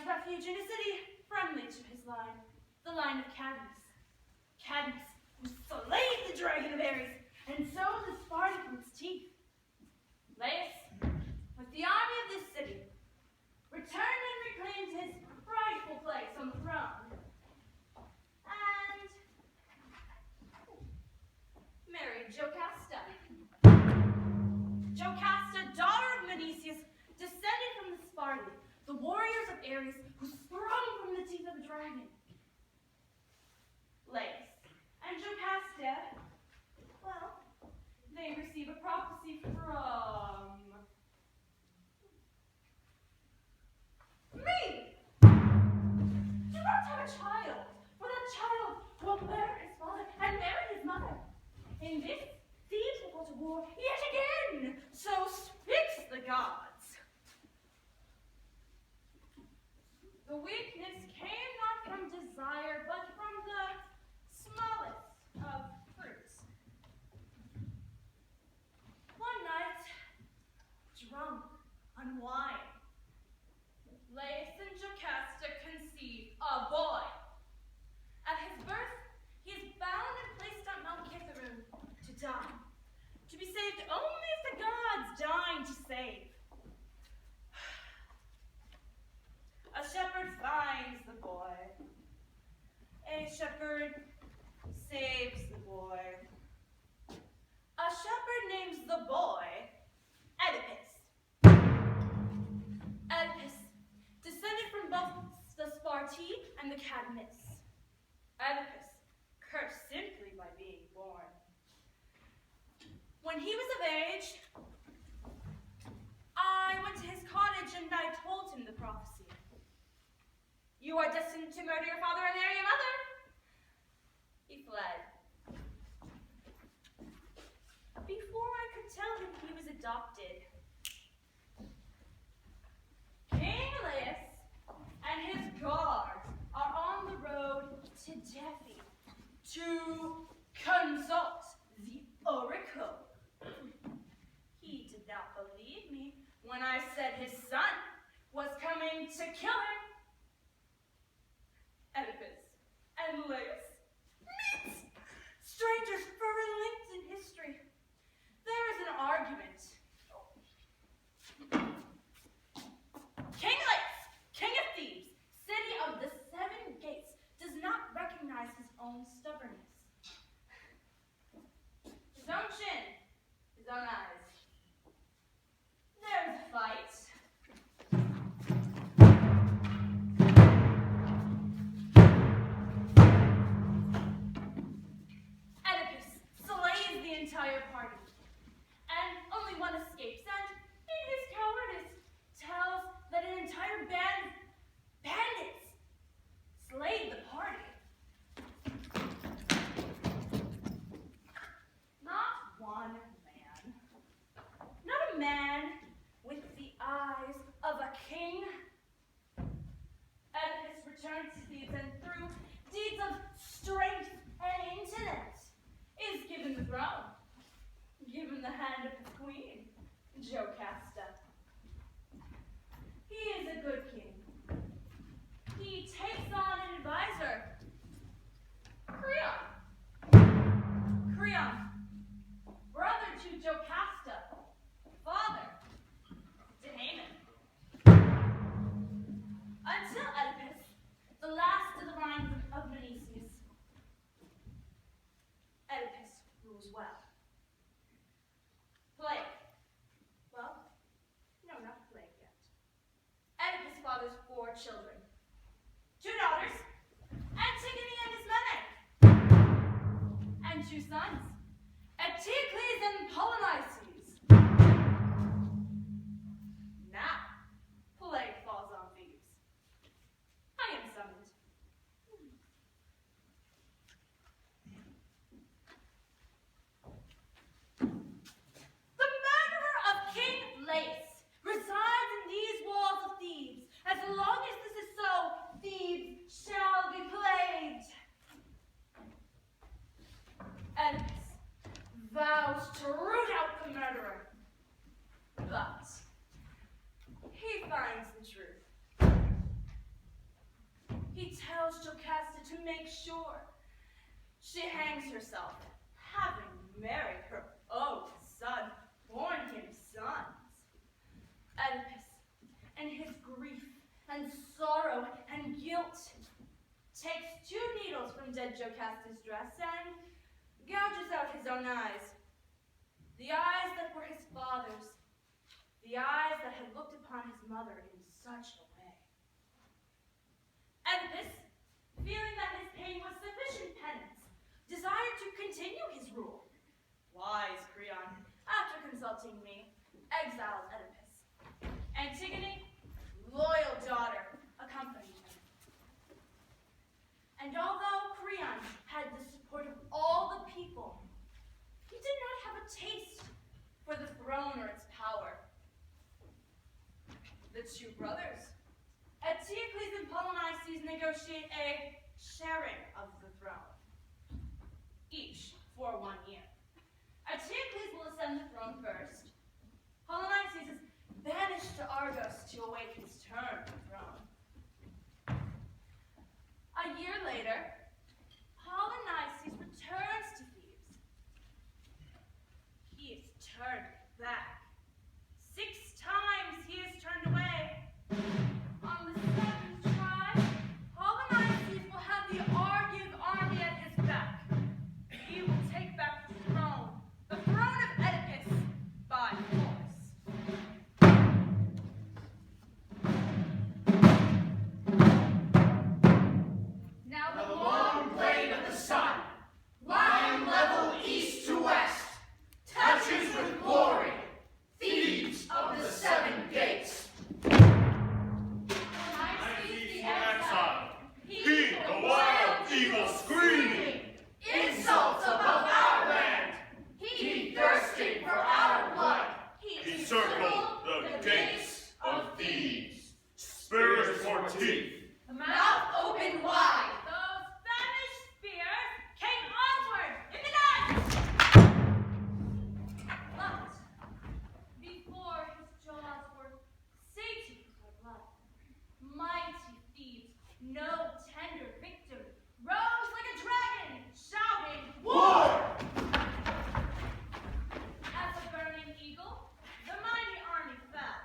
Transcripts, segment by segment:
refuge in a city friendly to his line, the line of Cadmus. Cadmus, who slayed the dragon of Ares and sowed the Spartan from its teeth. Laius, with the army of this city, returned and reclaimed his rightful place on the throne. And married Jocasta. Jocasta, daughter of Menecius, descended from the Spartan, the warriors of Ares who sprung from the teeth of the dragon. Laius and Jocasta, well, they receive a prophecy from me. Do not have a child, for that child will murder his father and marry his mother. In this, thieves will go to war yet again. So speaks the gods. The weakness came not from desire, but from the smallest of fruits. One night, drunk on wine, Laius and Jocasta conceive a boy. At his birth, he is bound and placed on Mount Kithaeron to die, to be saved only if the gods deign to save. A shepherd finds the boy. A shepherd saves the boy. A shepherd names the boy Oedipus. Oedipus, descended from both the Sparti and the Cadmus. Oedipus, cursed simply by being born. When he was of age, I went to his cottage and I told him the prophecy. You are destined to murder your father and marry your mother. He fled. Before I could tell him he was adopted, King Laius and his guards are on the road to Delphi to consult the oracle. He did not believe me when I said his son was coming to kill him. Oedipus and Laius meet, strangers forever linked in history. There is an argument. King Laius, king of Thebes, city of the 7 gates, does not recognize his own stubbornness. His own chin, his own eyes. There's a fight. Entire party, and only one escapes, and in his cowardice tells that an entire band of bandits slayed the party. Not one man, not a man with the eyes of a king. Oedipus returned to Thebes, and through deeds of strength and intellect is given the throne. Given the hand of his queen, Jocasta. He is a good king. He takes on an advisor, Creon. Creon, brother to Jocasta, father to Haman. Until Oedipus, the last of the line of Menecius. Oedipus rules well. Plague. Well, no, not plague yet. Oedipus fathers 4 children. 2 daughters, Antigone and Ismene. And 2 sons, Eteocles and Polynices. Now, plague falls on Thebes. I am summoned. Laius resides in these walls of Thebes. As long as this is tells Jocasta to make sure she hangs herself, having married her own son, born him sons. Oedipus, in his grief and sorrow and guilt, takes 2 needles from dead Jocasta's dress and gouges out his own eyes. The eyes that were his father's, the eyes that had looked upon his mother in such a way. Oedipus, feeling that his pain was sufficient penance, desired to continue his rule. Wise Creon, after consulting me, exiled Oedipus. Antigone, loyal daughter, accompanied him. And although Creon had the support of all the people, he did not have a taste for the throne or its power. The 2 brothers, Eteocles and Polynices, negotiate a sharing of the throne, each for 1 year. Eteocles will ascend the throne first. Polynices is banished to Argos to await his turn to the throne. A year later, Polynices returns to Thebes. He is turned back. 6 times he is turned away. On the 7th try, Polynices will have the Argive army at his back. He will take back the throne of Oedipus, by force. Now the long blade of the sun, lying level east to west, touches with glory Thebes of the 7 gates. The exile, he, the wild eagle screaming, insults above our land. he thirsting for our blood. He Encircled the gates of Thebes, spirit for teeth. mouth open wide. Those Spanish spears came onward in the night. But before his jaws were sated with blood, mighty Thebes, no tender victim, rose like a dragon, shouting, War! As a burning eagle, the mighty army fell.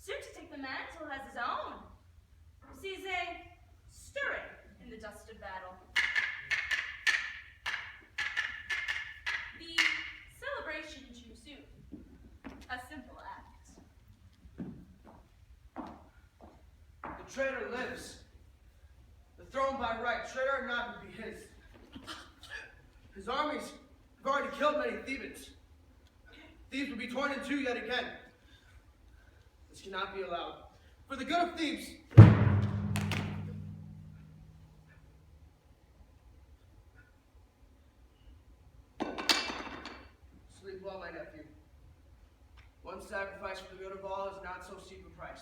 soon to take the mantle as his own, seizing, stirring in the dust of battle. The celebration too soon, a simple act. The traitor lives. The throne by right, traitor or not, would be his. His armies have already killed many Thebans. Thebes will be torn in two yet again. This cannot be allowed. For the good of Thebes. Sleep well, my nephew. One sacrifice for the good of all is not so steep a price.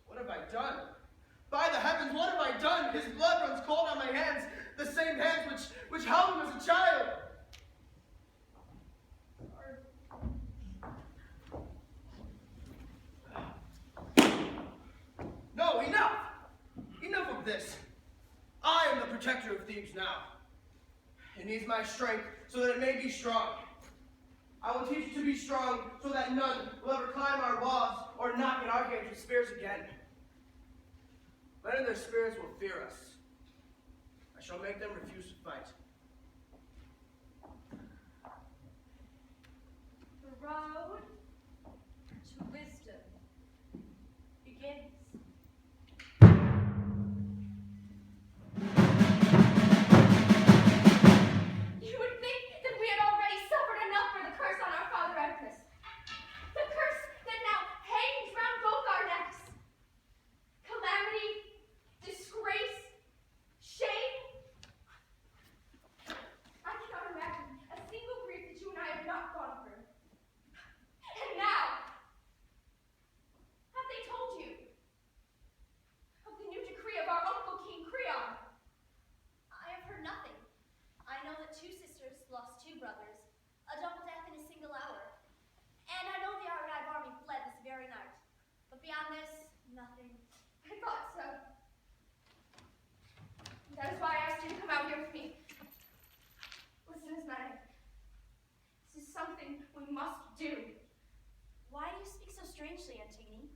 What have I done? By the heavens, what have I done? His blood runs cold on my hands, the same hands which held him as a child. No, enough! Enough of this. I am the protector of Thebes now. It needs my strength so that it may be strong. I will teach it to be strong so that none will ever climb our walls or knock at our gates with spears again. Men and their spirits will fear us. I shall make them refuse to fight. The road to wisdom begins. You would think that we had already suffered enough for the curse on our father Empress. The curse that now hangs round both our necks. Calamity, disgrace, shame. I cannot imagine a single grief that you and I have not gone through. And now, have they told you of the new decree of our uncle King Creon? I have heard nothing. I know that 2 sisters lost 2 brothers, a double death in a single hour. And I know the Argive army fled this very night. But beyond this, nothing. I thought so. That is why I asked you to come out here with me. Listen, Ismene. This is something we must do. Why do you speak so strangely, Antigone?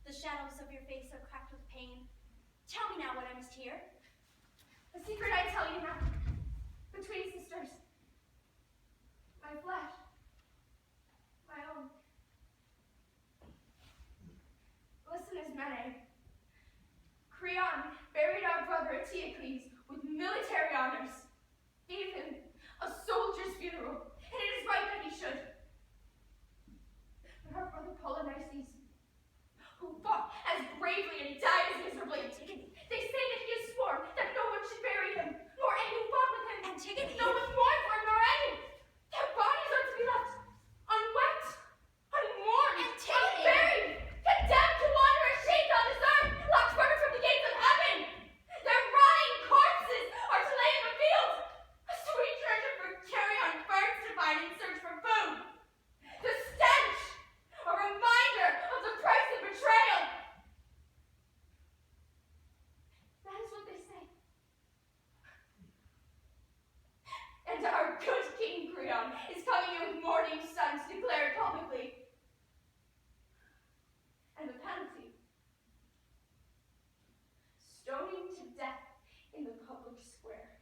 The shadows of your face are cracked with pain. Tell me now what I must hear. A secret I tell you now. Between sisters. My flesh. My own. Listen, Ismene. Creon buried our brother Eteocles with military honors. Gave him a soldier's funeral. And it is right that he should. But our brother Polynices, who fought as bravely and died as miserably, they say that he has sworn that no one should bury him, nor any who fought with him. Antigone! No one mourn for him, nor any. Their bodies are to be left unwept, unmourned, Antigone! unburied, condemned to wander as shades on this earth, locked forever from the gates of heaven. Their rotting corpses are to lay in the fields, a sweet treasure for carrion birds to find in search for food. The stench, a reminder of the price of betrayal. That is what they say. And our good King Creon is coming here with morning sun to declare it publicly. And the penalty, stoning to death in the public square.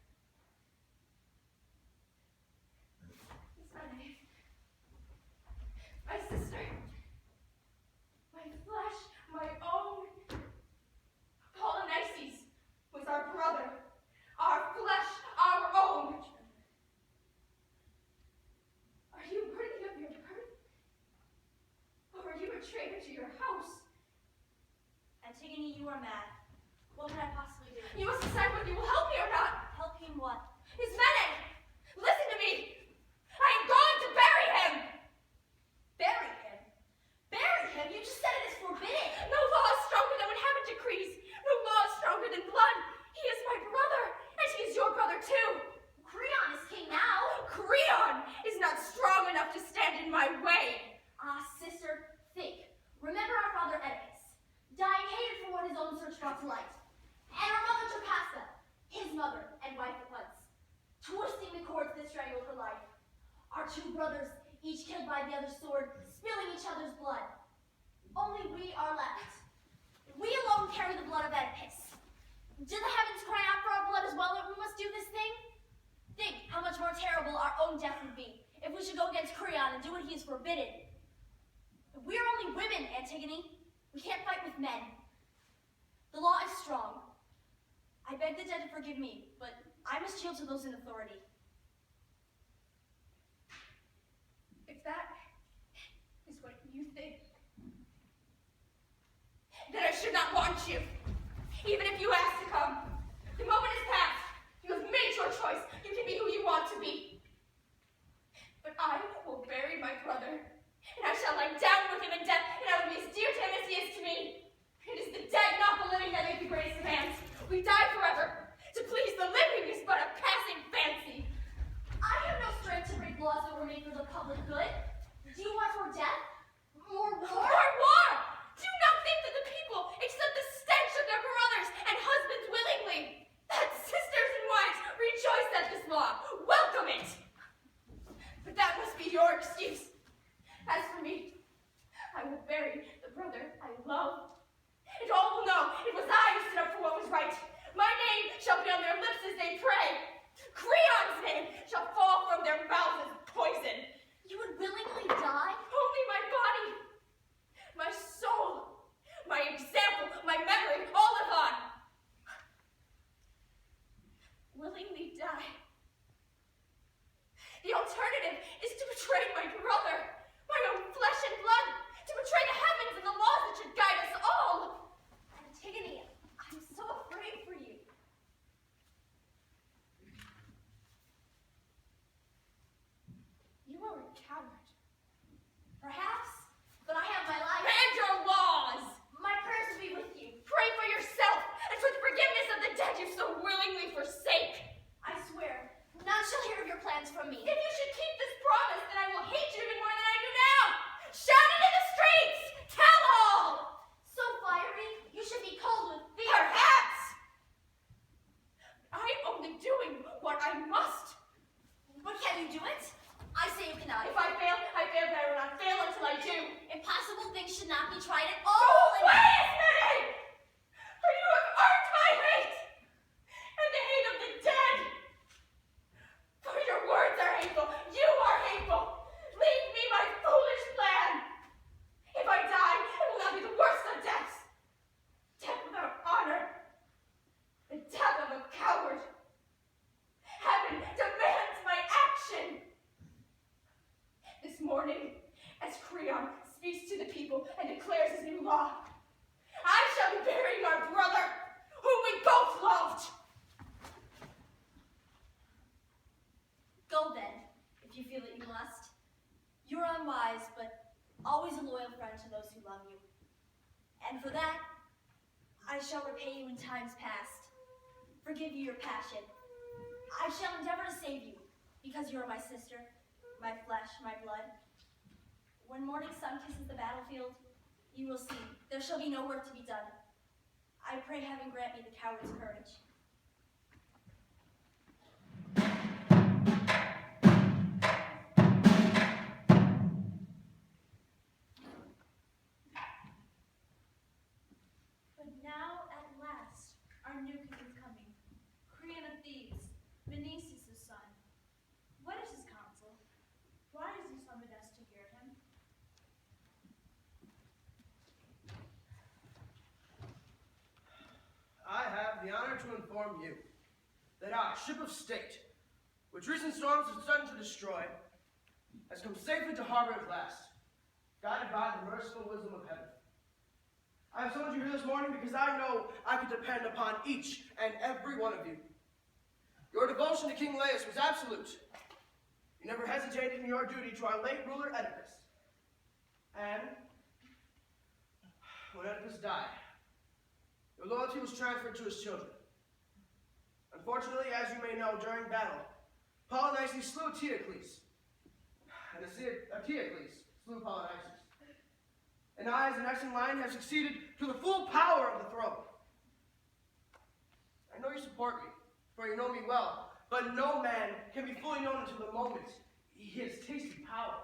Ismene, my sister, my flesh, my own. Polynices was our brother, our flesh, our own. Are you worthy of your birth? Or are you a traitor to your house? Antigone, you are mad. What can I possibly do? You must decide whether you will help me or not. Help you in what? Ismene, listen to me. I am going to bury him. Bury him? Bury him? You just said it is forbidden. No law is stronger than what heaven decrees. No law is stronger than blood. He is my brother, and he is your brother too. Creon is king now. Creon is not strong enough to stand in my way. Ah, sister, think. Remember our father Oedipus, dying hated for what his own search brought to light. And our mother Jocasta, his mother and wife at once, twisting the cords that strangled her life. Our 2 brothers, each killed by the other's sword, spilling each other's blood. Only we are left. We alone carry the blood of Oedipus. Do the heavens cry out for our blood as well that we must do this thing? Think how much more terrible our own death would be if we should go against Creon and do what he is forbidden. We're only women, Antigone. We can't fight with men. The law is strong. I beg the dead to forgive me, but I must yield to those in authority. If that is what you think, then I should not want you. Even if you ask to come. The moment is past. You have made your choice. You can be who you want to be. But I will bury my brother, and I shall lie down with him in death, and I will be as dear to him as he is to me. It is the dead, not the living, that make the greatest demands. We die forever. To please the living is but a passing fancy. I have no strength to break laws that were made for the public good. Do you want more death? More war? More war! Do not think that the people accept the stench of their brothers and husbands willingly. That sisters and wives rejoice at this law. Welcome it. But that must be your excuse. As for me, I will bury the brother I love. And all will know it was I who stood up for what was right. My name shall be on their lips as they pray. Creon's name shall fall from their mouths as poison. You would willingly die? Only my body, my soul, my example, my memory, all live on. Willingly die. The alternative is to betray my brother, my own flesh and blood, to betray the heavens and the laws that should guide us all. Antigone, I'm so afraid for you. You are a coward. Perhaps, but I have my life. And your laws! My prayers will be with you. Pray for yourself and for the forgiveness of the dead you so willingly forsake. I swear, none shall hear of your plans from me. If you should keep this promise, then I will hate you even more than I do now. Shout it in the streets! Tell all! So fiery, you should be cold with fear. Perhaps! I'm only doing what I must. But can you do it? I say you cannot. If I fail, but I will not fail until I do. Impossible things should not be tried at Go all. away, Minnie! For you have earned my hate! And the hate of the dead! For your words are hateful. You are hateful. Leave me my foolish plan. If I die, it will not be the worst of deaths. Death without honor. The death of a coward. Heaven demands my action. This morning, as Creon speaks to the people and declares his new law, I shall be burying our brother, whom we both loved. Go then, if you feel that you must. You're unwise, but always a loyal friend to those who love you. And for that, I shall repay you in times past. Forgive you your passion. I shall endeavor to save you, because you are my sister, my flesh, my blood. When morning sun kisses the battlefield, you will see there shall be no work to be done. I pray heaven grant me the coward's courage. But now, at last, our new king is coming. Creon of Thebes, Vinicius' son. What is his counsel? Why has he summoned us to hear him? I have the honor to inform you that our ship of state, which recent storms have threatened to destroy, has come safely to harbor at last, guided by the merciful wisdom of heaven. I have summoned you here this morning because I know I can depend upon each and every one of you. Your devotion to King Laius was absolute. You never hesitated in your duty to our late ruler Oedipus. And when Oedipus died, your loyalty was transferred to his children. Unfortunately, as you may know, during battle, Polynices slew Eteocles, and Eteocles slew Polynices. And I, as the next in line, have succeeded to the full power of the throne. I know you support me, for you know me well, but no man can be fully known until the moment he has tasted power.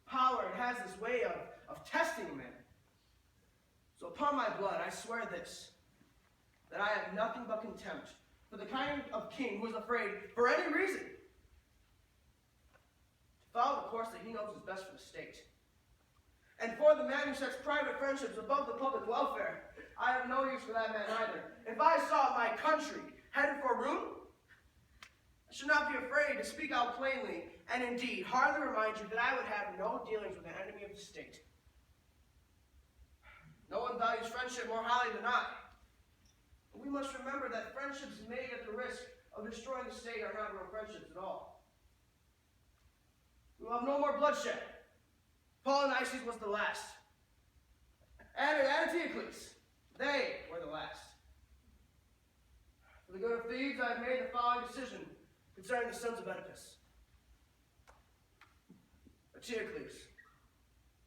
power, it has this way of testing a man. So upon my blood, I swear this, that I have nothing but contempt for the kind of king who is afraid, for any reason, to follow the course that he knows is best for the state. And for the man who sets private friendships above the public welfare, I have no use for that man either. If I saw my country headed for ruin, I should not be afraid to speak out plainly, and indeed, hardly remind you that I would have no dealings with an enemy of the state. No one values friendship more highly than I. But we must remember that friendships made at the risk of destroying the state are not real friendships at all. We will have no more bloodshed. Polynices was the last. And Antigone, they were the last. For the good of Thebes, I have made the following decision concerning the sons of Oedipus. Antigone,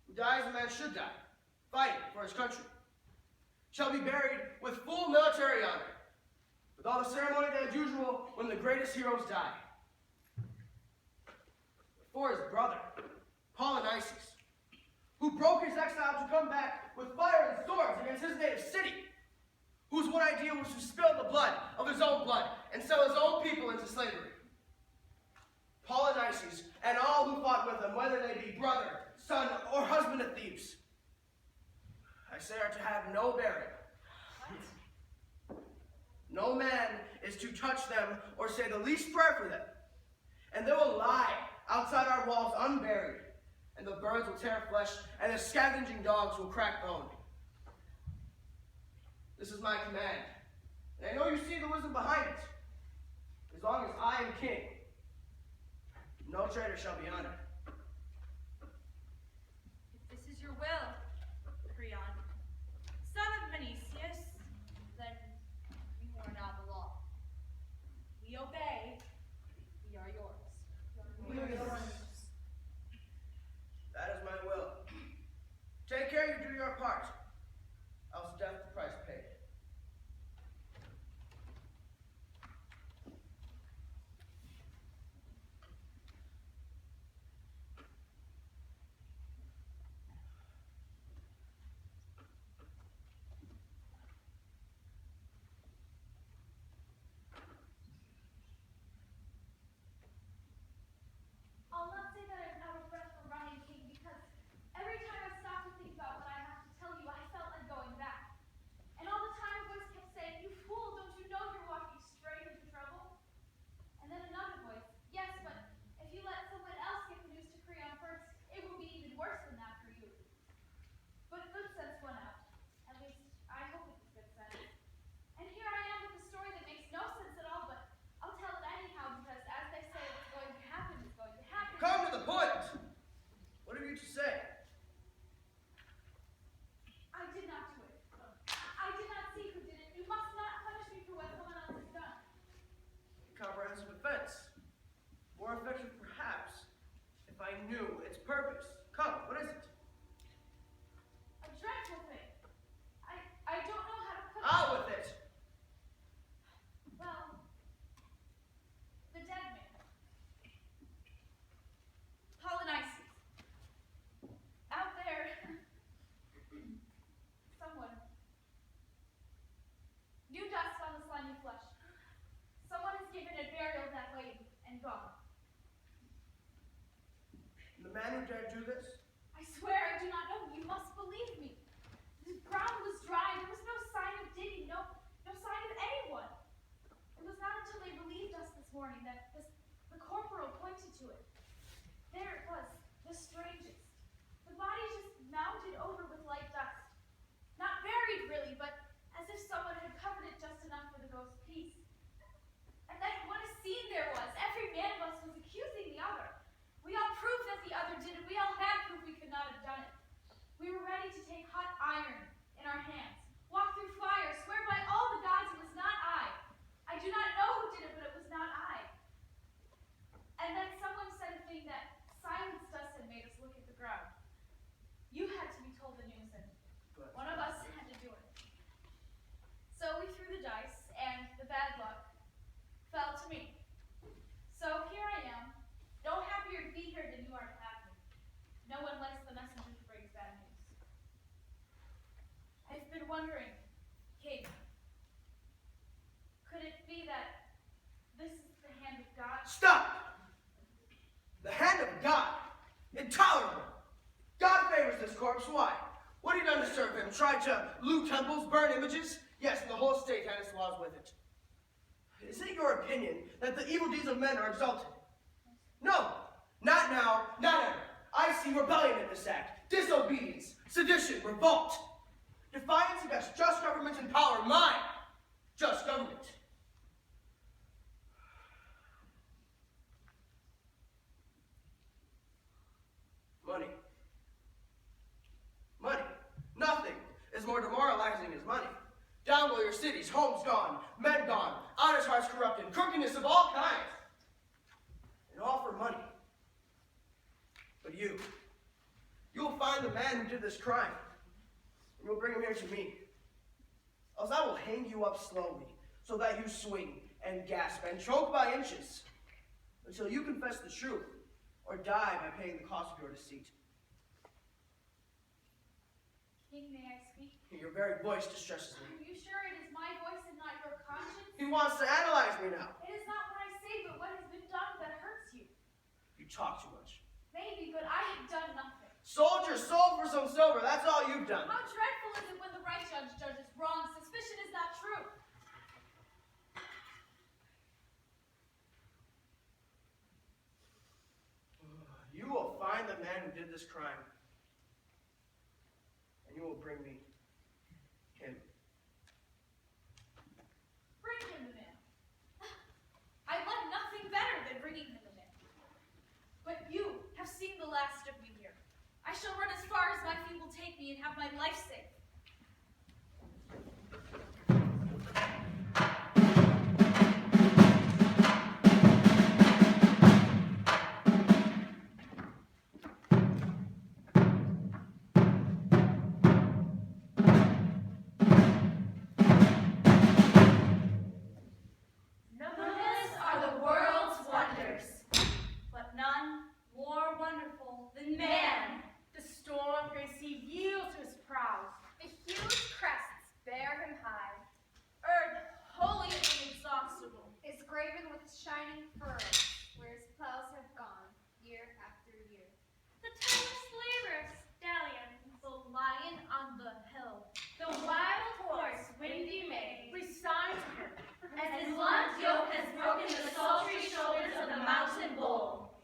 who dies as a man should die, fighting for his country, shall be buried with full military honor, with all the ceremony that is usual when the greatest heroes die. For his brother, Polynices, who broke his exile to come back with fire and swords against his native city, whose one idea was to spill the blood of his own blood and sell his own people into slavery. Polynices and all who fought with him, whether they be brother, son, or husband of Thebes, I say are to have no burial. No man is to touch them or say the least prayer for them, and they will lie outside our walls unburied, and the birds will tear flesh, and the scavenging dogs will crack bone. This is my command, and I know you see the wisdom behind it. As long as I am king, no traitor shall be honored. If this is your will, Creon, son of Menecius, then you are not the law. We obey. We are yours. That is my will. Take care you do your part, else death the price paid. I'll not say that I'm out of breath for running, King, because every time I stopped to think about what I have to tell you, I felt like going back. And all the time a voice kept saying, "You fool, don't you know you're walking straight into trouble?" And then another voice, "Yes, but if you let someone else get the news to Creon first, it will be even worse than that for you." But good sense won out. At least, I hope it was good sense. And here I am with a story that makes no sense at all, but I'll tell it anyhow because as they say what's going to happen is going to happen. Come to the point! What have you to say? I did not do it. I did not see who did it. You must not punish me for what someone else has done. Comprehensive defense. More effective, perhaps, if I knew its purpose. Come, what is it? A dreadful thing. I don't know how to put Out with it! Well, the dead man. Polynices. Out there, someone. New dust on the slimy flesh. Someone has given it burial that way and gone. And the man who dared do this? I swear I do not know. You must believe me. The ground was dry. There was no sign of digging, no sign of anyone. It was not until they relieved us this morning that the corporal pointed to it. There it was, the strangest. The body just mounded over with light dust. Not buried, really, but as if someone had covered it just enough for the ghost's peace. And then what a scene there was. Every man of us was accusing the other. We all proved that the other did it. We all had proof we could not have done it. We were ready to take hot iron in our hands, walk through fire, swear by all the gods it was not I. I do not know who did it, but it was not I. And then someone said have tried to loot temples, burn images. Yes, and the whole state had its laws with it. Is it your opinion that the evil deeds of men are exalted? No, not now, not ever. I see rebellion in this act, disobedience, sedition, revolt, defiance against just government and power, my just government. Money. Money. Nothing is more demoralizing as money. Down go your cities, homes gone, men gone, honest hearts corrupted, crookedness of all kinds. And all for money. But you'll find the man who did this crime, and you'll bring him here to me. Else I will hang you up slowly, so that you swing and gasp and choke by inches, until you confess the truth, or die by paying the cost of your deceit. King, may I speak? Your very voice distresses me. Are you sure it is my voice and not your conscience? He wants to analyze me now. It is not what I say, but what has been done that hurts you. You talk too much. Maybe, but I have done nothing. Sold your soul for some silver, that's all you've done. How dreadful is it when the right judge judges wrong? Suspicion is not true. You will find the man who did this crime, and you will bring me him. Bring him the man. I love nothing better than bringing him the man. But you have seen the last of me here. I shall run as far as my feet will take me and have my life safe. Numberless are the world's wonders, but none more wonderful than man. The storm grace he yields to his prows. The huge crests bear him high. Earth, holy and inexhaustible. Is graven with shining furrows, where his plows have gone, year after year. The tireless labor stallion, The lion on the hill, The wild horse, windy May, resigns to her. As his blunt yoke has broken the sultry shoulders of the mountain bull.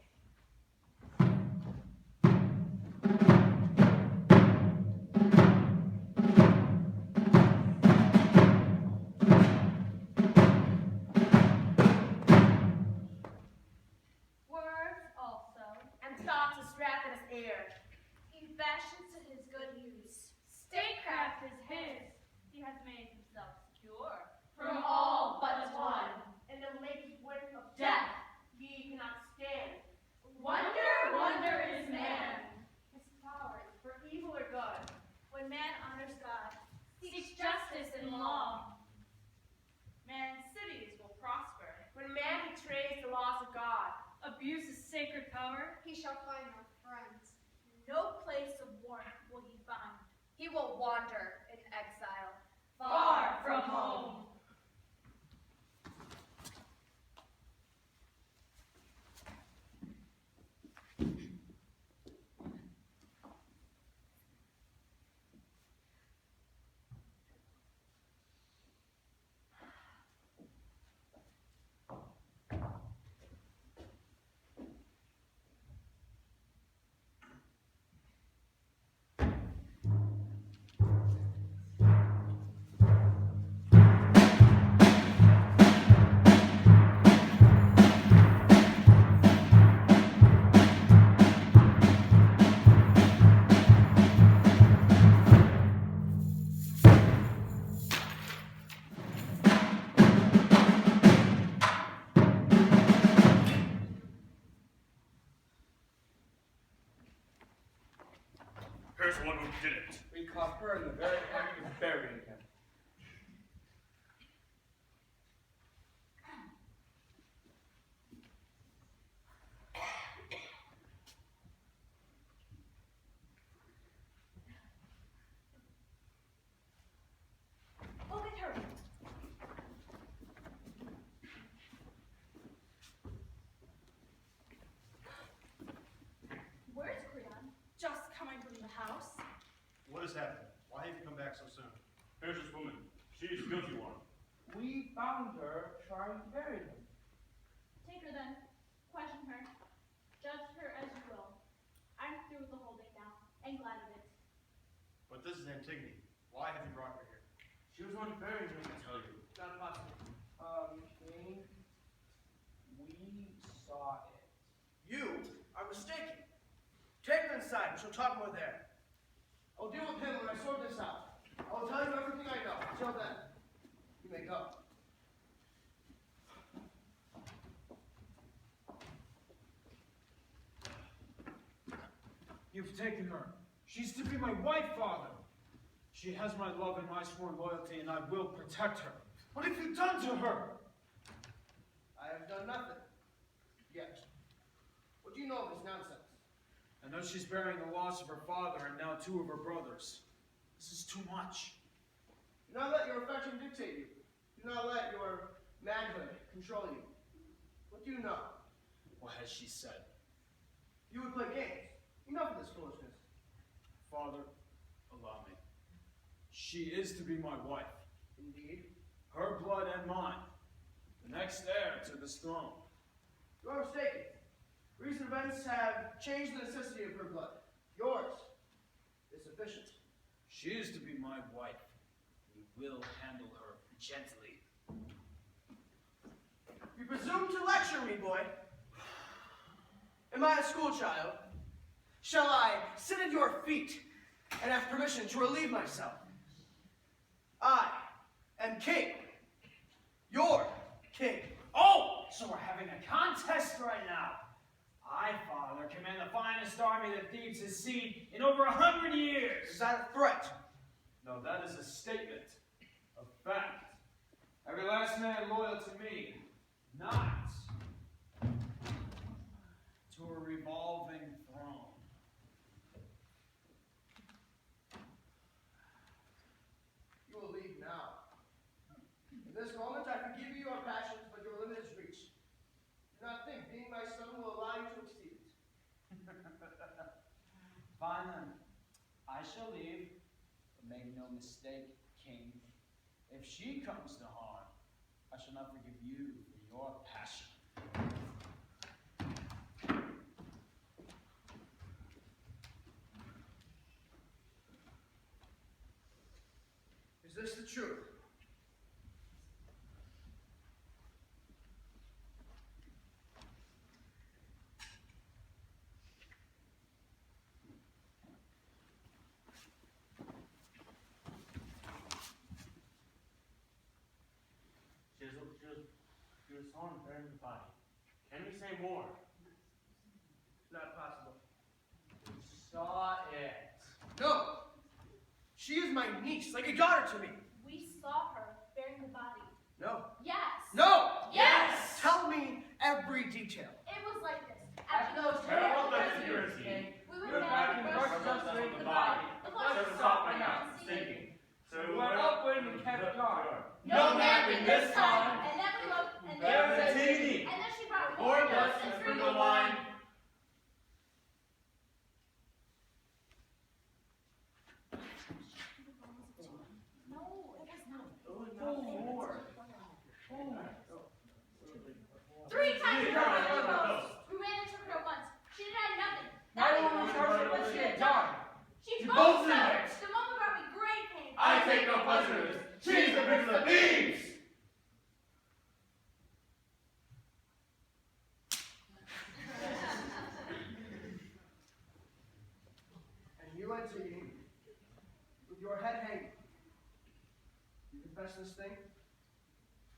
words also, And thoughts as rapid as air. he fashions to his good use. Statecraft is his. He has made himself secure From all but one. In the lake wind of death, ye cannot stand. Wonder, wonder is man. His powers for evil or good. when man honors God, Seeks justice and law. man's cities will prosper. When man betrays the laws of God, Abuses sacred power, He shall find no friends. no place of warmth will he find. He will wander in exile. Far from home. Here's one who did it. We caught her in the very act of burying him. Look at her. Where's Creon? Just coming from the house. What has happened? Why have you come back back so soon? Here's this woman. She's a guilty one. We found her trying to bury him. Take her then. Question her. Judge her as you will. I'm through with the whole day now, and glad of it. But this is Antigone. Why have you brought her here? She was one buried him, I tell you. Not possible. King, we saw it. You are mistaken. Take her inside, and she'll talk more there. I'll deal with him when I sort this out. I will tell you everything I know. Until then, you may go. You've taken her. She's to be my wife, Father. She has my love and my sworn loyalty, and I will protect her. What have you done to her? I have done nothing. Yet. What do you know of this nonsense? I know she's bearing the loss of her father and now 2 of her brothers. This is too much. Do not let your affection dictate you. Do not let your manhood control you. What do you know? What has she said? You would play games. Enough of this foolishness. Father, allow me. She is to be my wife. Indeed. Her blood and mine. The next heir to this throne. You are mistaken. Recent events have changed the necessity of her blood. Yours is sufficient. She is to be my wife. We will handle her gently. You presume to lecture me, boy. Am I a schoolchild? Shall I sit at your feet and have permission to relieve myself? I am king. Your king. Oh, so we're having a contest right now. I, Father, command the finest army that Thebes has seen in over 100 years. Is that a threat? No, that is a statement of fact. Every last man loyal to me, not to a revolving throne. You will leave now. In this moment, I forgive you your passions, but your limit is reached. Do not think being my son will allow you to exceed it. Fine then. I shall leave. But make no mistake, King. If she comes to harm, I shall not forgive you for your passion. Is this the truth? She was sawn and buried in the body. Can we say more? Not possible. Saw it. No! She is my niece, like a daughter to me. We saw her bearing the body. No. Yes. No! Yes! Tell me every detail. It was like this. After those Terrible terrible conspiracy. conspiracy, We we went went back back and and brushed brushed up up on the body. The The blood blood was softened softening out, out, Stinking. So We went upwind and kept guard. No napping this time. And then we looked, and There there was was Antigone. And then she brought Warned us us and and sprinkled sprinkled wine. No, it was not. Oh, Lord. 3 times Three her times mother her goes. ghost. We ran into her once. She denied nothing. Not even when we charged her what she had done. She She boasted boasted of of it. it. The moment brought me great pain. I take no pleasure in this. She's the prince of Thebes. And you, Antigone, with your head hanging, you confess this thing?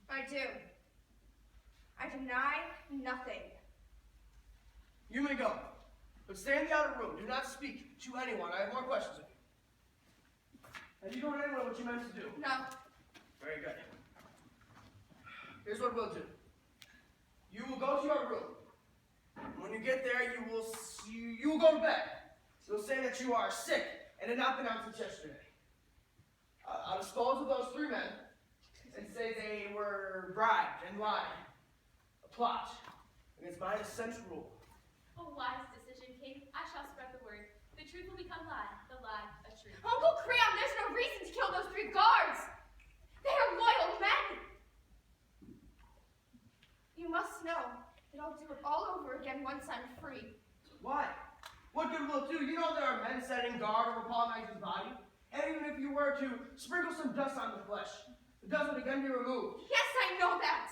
I do. I deny nothing. You may go, but stay in the outer room. Do not speak to anyone. I have more questions of you. Have you told anyone what you meant to do? No. Very good. Here's what we'll do. You will go to your room. When you get there, you will go to bed. You'll say that you are sick and had not been out since yesterday. I'll dispose of those 3 men and say they were bribed and lied. A plot against my essential rule. A wise decision, King. I shall spread the word. The truth will become lie, the lie a truth. Uncle Creon, there's no reason to kill again once I'm free. Why? What good will it do? You know there are men setting guard over Paul Knight's body. And even if you were to sprinkle some dust on the flesh, the dust would again be removed. Yes, I know that.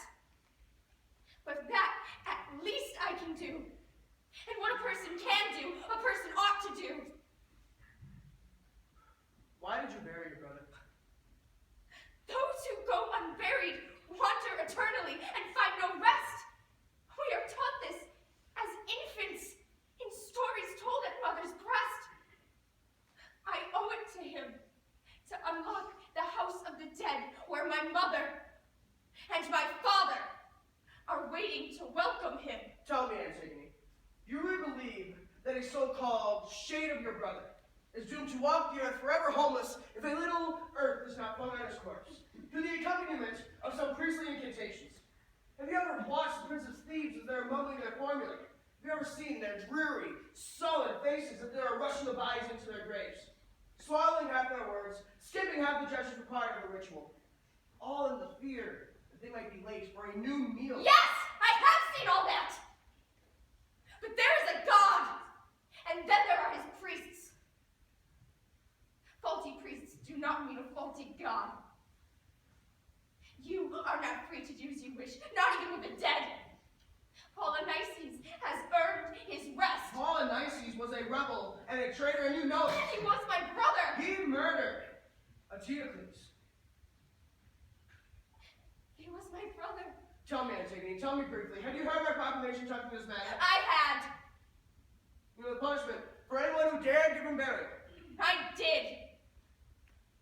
But that, at least I can do. And what a person can do, a person ought to do. Why did you bury your brother? Those who go unburied wander eternally and find no rest. We are taught this as infants in stories told at mother's breast. I owe it to him to unlock the house of the dead where my mother and my father are waiting to welcome him. Tell me, Antigone, you really believe that a so-called shade of your brother is doomed to walk the earth forever homeless if a little earth is not flung on his corpse, to the accompaniment of some priestly incantations? Have you ever watched the Prince of Thieves as they're mumbling their formula? Have you ever seen their dreary, sullen faces as they are rushing the bodies into their graves, swallowing half their words, skipping half the gestures required of the ritual, all in the fear that they might be late for a new meal? Yes, I have seen all that. But there is a God, and then there are his priests. Faulty priests do not mean a faulty God. You are not free to do as you wish, not even with the dead. Polynices has earned his rest. Polynices was a rebel and a traitor, and you know it. He was my brother. He murdered Antigone. He was my brother. Tell me, Antigone, tell me briefly, have you heard my proclamation touching this matter? I had. You know the punishment for anyone who dared give him burial. I did.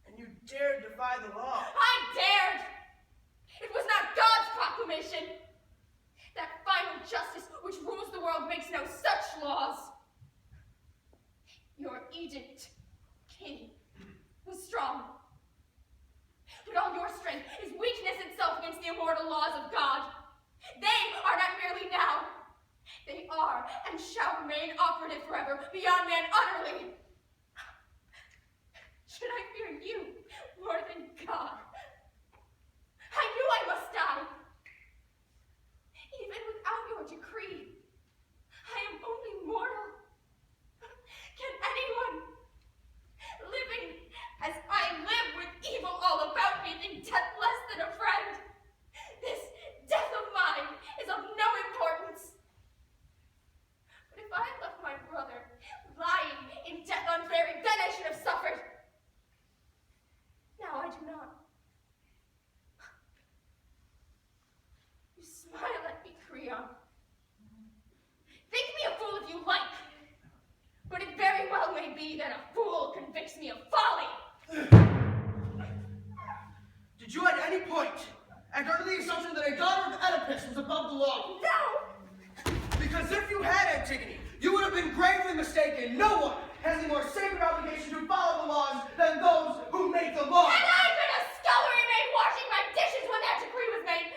And you dared defy the law. I dared. It was not God's proclamation. That final justice which rules the world makes no such laws. Your edict, king, was strong. But all your strength is weakness itself against the immortal laws of God. They are not merely now. They are and shall remain operative forever, beyond man utterly. Should I fear you more than God? I knew I must die. Even without your decree, I am only mortal. Can anyone, living as I live with evil all about me, think death less than a friend? This death of mine is of no importance. But if I left my brother lying in death unburied, then I should have suffered. Now I do not. You smile at me, Creon. Think me a fool if you like, but it very well may be that a fool convicts me of folly. Did you at any point act under the assumption that a daughter of Oedipus was above the law? No! Because if you had, Antigone, you would have been gravely mistaken. No one has a more sacred obligation to follow the laws than those who make the law. Had I been a scullery maid washing my dishes when that decree was made,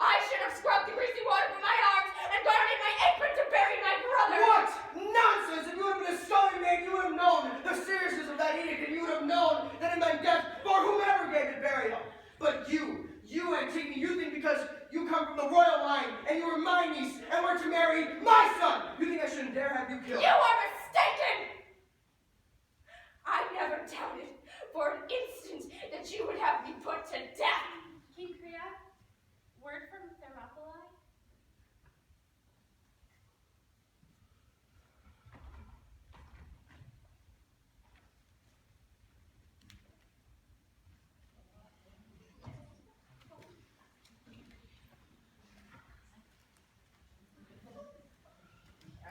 I should have scrubbed the greasy water from my arms and garnered my apron to bury my brother. What? Nonsense! If you would have been a scullery maid, you would have known the seriousness of that edict, and you would have known that it meant death for whomever gave it burial. But you, Antigone, you think because you come from the royal line, and you were my niece, and were to marry my son, you think I shouldn't dare have you killed? You are mistaken! I never doubted for an instant that you would have me put to death. King Creon, word from Thermopylae?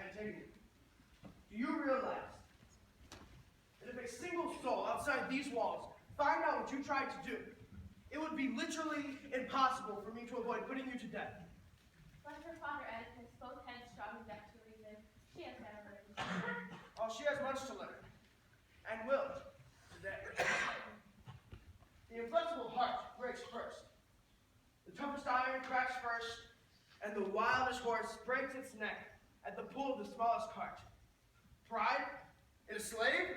Antigone, do you realize that if a single soul outside these walls find out what you tried to do, it would be literally impossible for me to avoid putting you to death? Let her father Oedipus, both heads strong and deaf to reason. She has never heard. Oh, she has much to learn, and will today. The inflexible heart breaks first. The toughest iron cracks first, and the wildest horse breaks its neck at the pull of the smallest cart. Pride in a slave?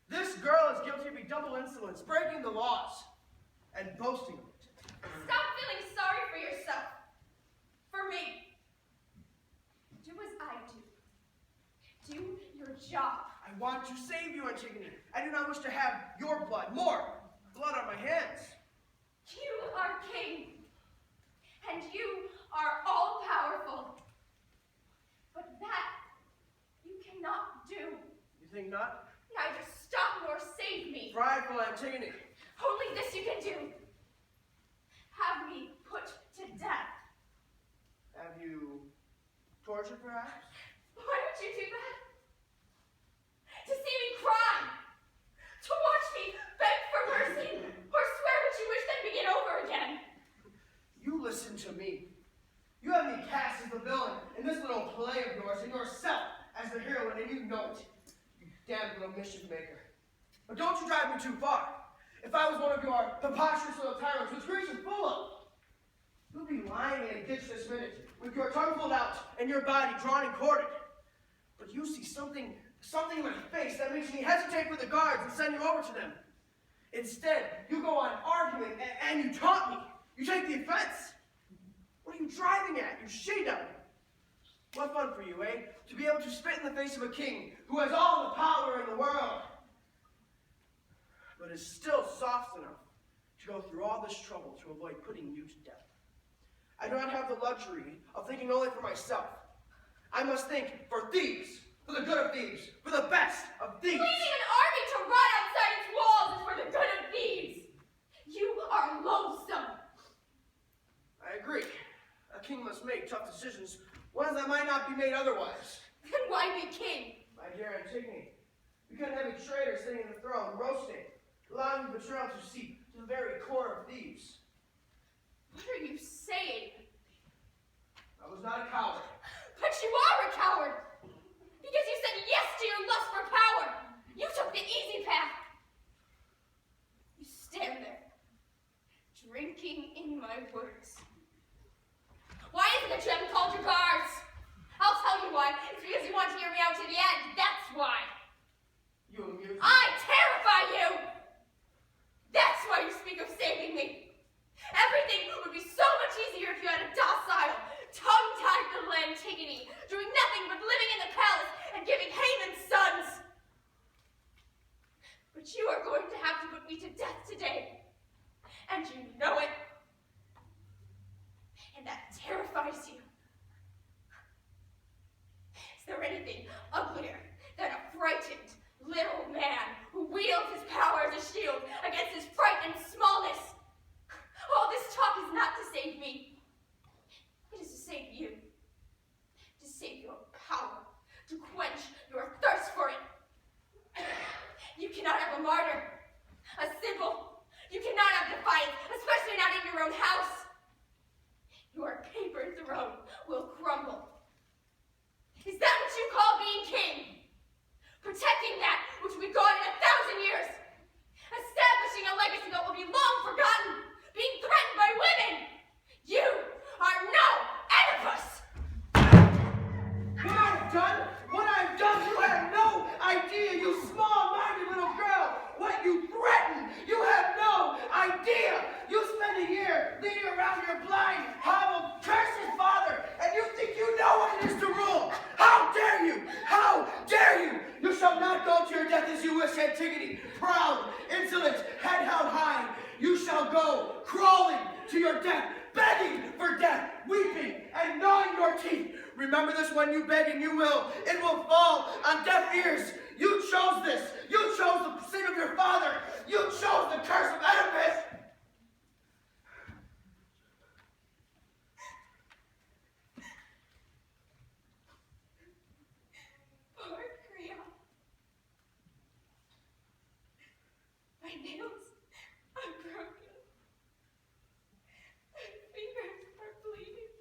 This girl is guilty of a double insolence, breaking the laws, and boasting of it. Stop feeling sorry for yourself. For me. Do as I job. I want to save you, Antigone. I do not wish to have your blood, more blood on my hands. You are king, and you are all-powerful. But that you cannot do. You think not? Neither stop nor save me. Prideful Antigone. Only this you can do. Have me put to death. Have you tortured, perhaps? Why would you do that? To see me cry, to watch me beg for mercy, or swear what you wish then begin over again. You listen to me. You have me cast as the villain in this little play of yours, and yourself as the heroine, and you know it. You damn little mischief maker. But don't you drive me too far. If I was one of your preposterous little tyrants, which Greece is full of, you'd be lying in a ditch this minute, with your tongue pulled out and your body drawn and quartered. But you see something in my face that makes me hesitate for the guards and send you over to them. Instead, you go on arguing and you taunt me. You take the offense. What are you driving at, you she-devil? What fun for you, eh? To be able to spit in the face of a king who has all the power in the world, but is still soft enough to go through all this trouble to avoid putting you to death. I do not have the luxury of thinking only for myself. I must think for thieves, for the good of thieves, for the best of thieves. Leading an army to rot outside its walls is for the good of thieves. You are loathsome. I agree. A king must make tough decisions, ones that might not be made otherwise. Then why be king? My dear Antigone, we couldn't have a traitor sitting in the throne, roasting, allowing the betrayal to seep to the very core of thieves. What are you saying? I was not a coward. But you are a coward! Because you said yes to your lust for power! You took the easy path! You stand there, drinking in my words. Why is it that you haven't called your guards? I'll tell you why. It's because you want to hear me out to the end. That's why. You amuse me. I terrify you! That's why you speak of saving me. Everything would be so much easier if you had a docile, tongue-tied little Antigone, doing nothing but living in the palace and giving Haman's sons. But you are going to have to put me to death today, and you know it. And that terrifies you. Is there anything uglier than a frightened little man who wields his power as a shield against his fright and smallness? All this talk is not to save me. It is to save you. To save your power. To quench your thirst for it. You cannot have a martyr. A symbol. You cannot have defiance, especially not in your own house. Your paper throne will crumble. Is that what you call being king? Protecting that which will be gone in 1,000 years. Establishing a legacy that will be long forgotten. Being threatened by women! You are no Oedipus! What I've done, you have no idea, you small-minded little girl! What you threaten, you have no idea! You spend a year leading around your blind, hobbled, cursed father, and you think you know what it is to rule! How dare you! How dare you! You shall not go to your death as you wish, Antigone! Proud, insolent, head held high! You shall go crawling to your death, begging for death, weeping and gnawing your teeth. Remember this when you beg, and you will. It will fall on deaf ears. You chose this. You chose the sin of your father. You chose the curse of Oedipus. Poor Creon. My nails are broken. My fingers are bleeding.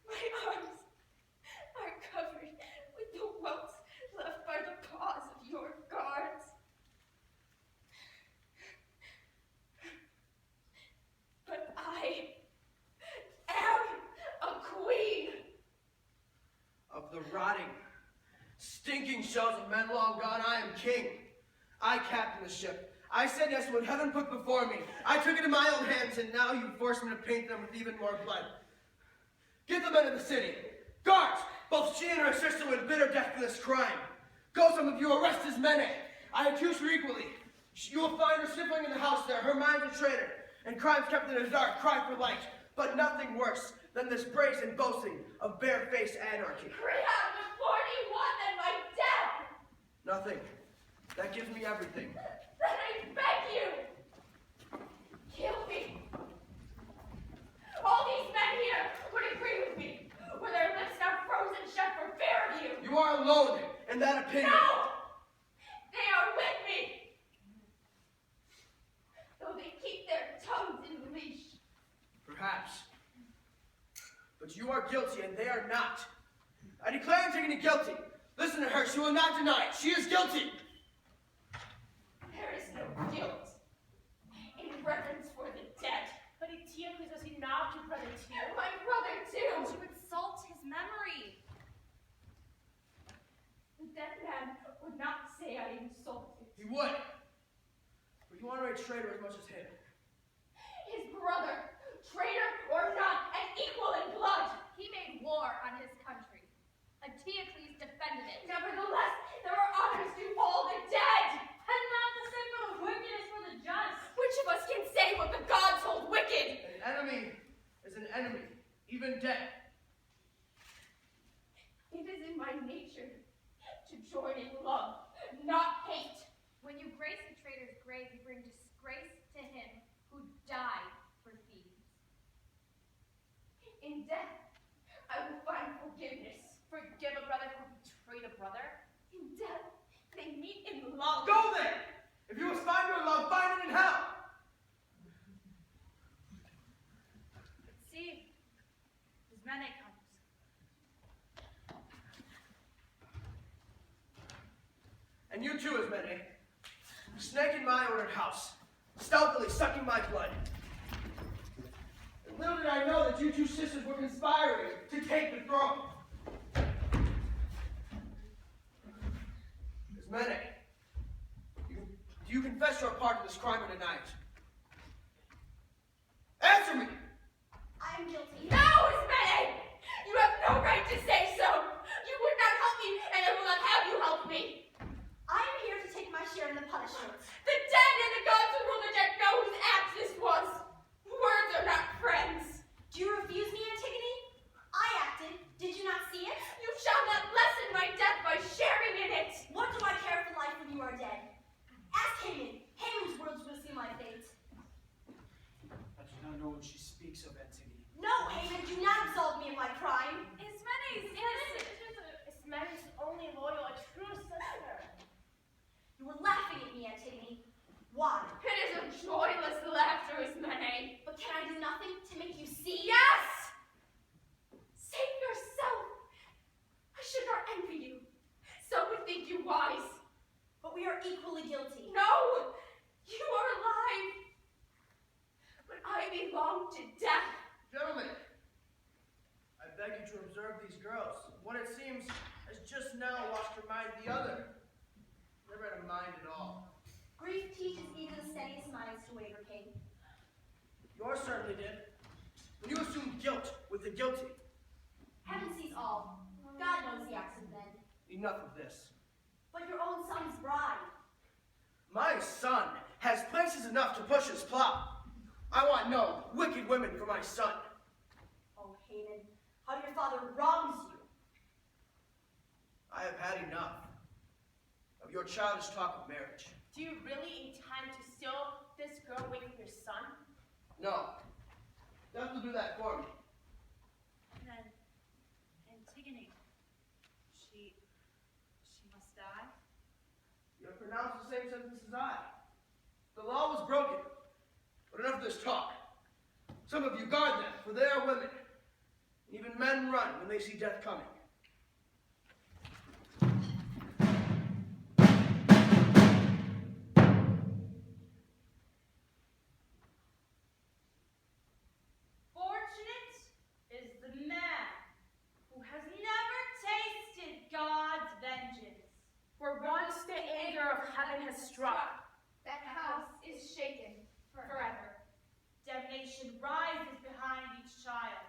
My arms are covered with the welts left by the paws of your guards. But I am a queen. Of the rotting, stinking shells of men long gone, I am king. I captained the ship. I said yes to what heaven put before me. I took it in my own hands, and now you force me to paint them with even more blood. Get the men of the city. Guards, both she and her sister would bitter death for this crime. Go, some of you, arrest his men. I accuse her equally. You will find her sniffling in the house there. Her mind's a traitor, and crimes kept in the dark cry for light. But nothing worse than this brazen boasting of barefaced anarchy. 341 and my death! Nothing. That gives me everything. Then I beg you, kill me. All these men here would agree with me, with their lips now frozen shut for fear of you. You are alone in that opinion. No! They are with me! Though they keep their tongues in leash. Perhaps. But you are guilty and they are not. I declare Antigone guilty. Listen to her. She will not deny it. She is guilty. There is no guilt in reverence for the dead. But Antiochus, was he not your brother too? My brother too. To insult his memory. The dead man would not say I insulted. He would. But you honorate traitor as much as him. His brother, traitor or not, an equal in blood. He made war on his country. Antiochus defended it. Nevertheless, there are honors due all the dead. And not the sin for the wicked is for the just. Which of us can say what the gods hold wicked? An enemy is an enemy, even dead. It is in my nature to join in love, not hate. When you grace the traitor's grave, you bring disgrace to him who died for thieves. In death, I will find forgiveness. Forgive a brother who betrayed a brother? In death, they meet in love. Go there! If you must find your love, find it in hell! See, his men comes. And you too, Ismene. Snake in my ordered house, stealthily sucking my blood. And little did I know that you two sisters were conspiring to take the throne. Ismene, do you confess your part in this crime or deny it? Answer me! I am guilty. No, Ismene! You have no right to say so. You would not help me, and I will not have you help me. I am here to take my share in the punishment. The dead and the gods who rule the dead know whose act this was. Words are not friends. Do you refuse me, Antigone? I acted. Did you not see it? You shall not lessen my death by sharing in it. What do I care for life when you are dead? Ask Haman. Haman's words will see my fate. I do not know what she speaks of, Antigone. No, Haman, do not absolve me of my crime. Ismene's innocent. Ismene's only loyal, a true sister. You were laughing at me, Antigone. Why? It is a joyless laughter, Ismene. But can I do nothing to make you see? Yes! Save yourself. I should not envy you. Some would think you wise. But we are equally guilty. No! You are alive. But I belong to death. Gentlemen, I beg you to observe these girls. One, it seems, has just now lost her mind the other. Never had a mind at all. Grief teaches even the steadiest minds to waver, King. Yours certainly did. When you assume guilt with the guilty. Heaven sees all. God knows the acts of men. Enough of this. But your own son's bride. My son has places enough to push his plow. I want no wicked women for my son. Oh, Haman, how your father wrongs you. I have had enough of your childish talk of marriage. Do you really intend to steal this girl away from your son? No. Death will do that for me. Then, Antigone, she must die? You have pronounced the same sentence as I. The law was broken. But enough of this talk. Some of you guard them, for they are women. And even men run when they see death coming. Fortunate is the man who has never tasted God's vengeance. For once the anger of heaven has struck, That house is shaken forever. Damnation rises behind each child.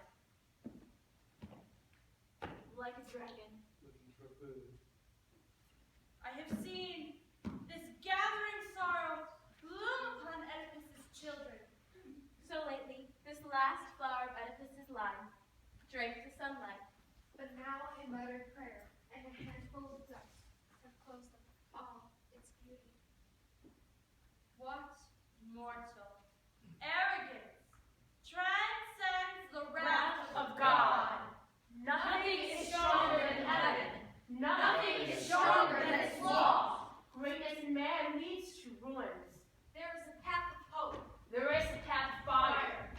like a dragon. Looking for food. I have seen this gathering sorrow bloom upon Oedipus's children. So lately, this last flower of Oedipus's line drank the sunlight. But now a muttered prayer and a handful of dust have closed up all its beauty. What mortal arrogance transcends the wrath of God? Nothing is stronger than heaven. Nothing is stronger than its law. Greatness in man leads to ruins. There is a path of hope. There is a path of fire.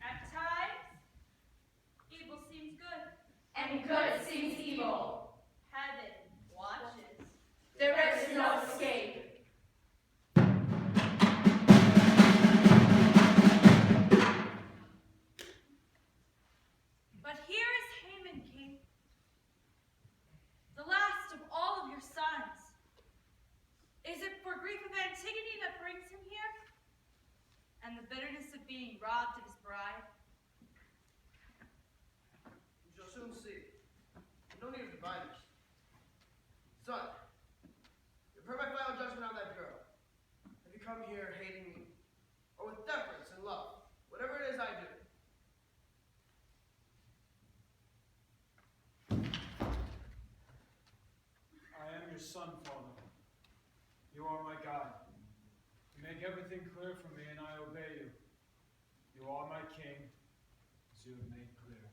At times, evil seems good. And good seems evil. Heaven watches. There is no escape. But here is Haman, king, the last of all of your sons. Is it for grief of Antigone that brings him here? And the bitterness of being robbed of his bride? You shall soon see. No need of diviners. Son, you've heard my final judgment on that girl. Have you come here hating me? Or with deference and love? Whatever it is I do. I am your son, Father. You are my God. You make everything clear for me, and I obey you. You are my king, as you have made clear.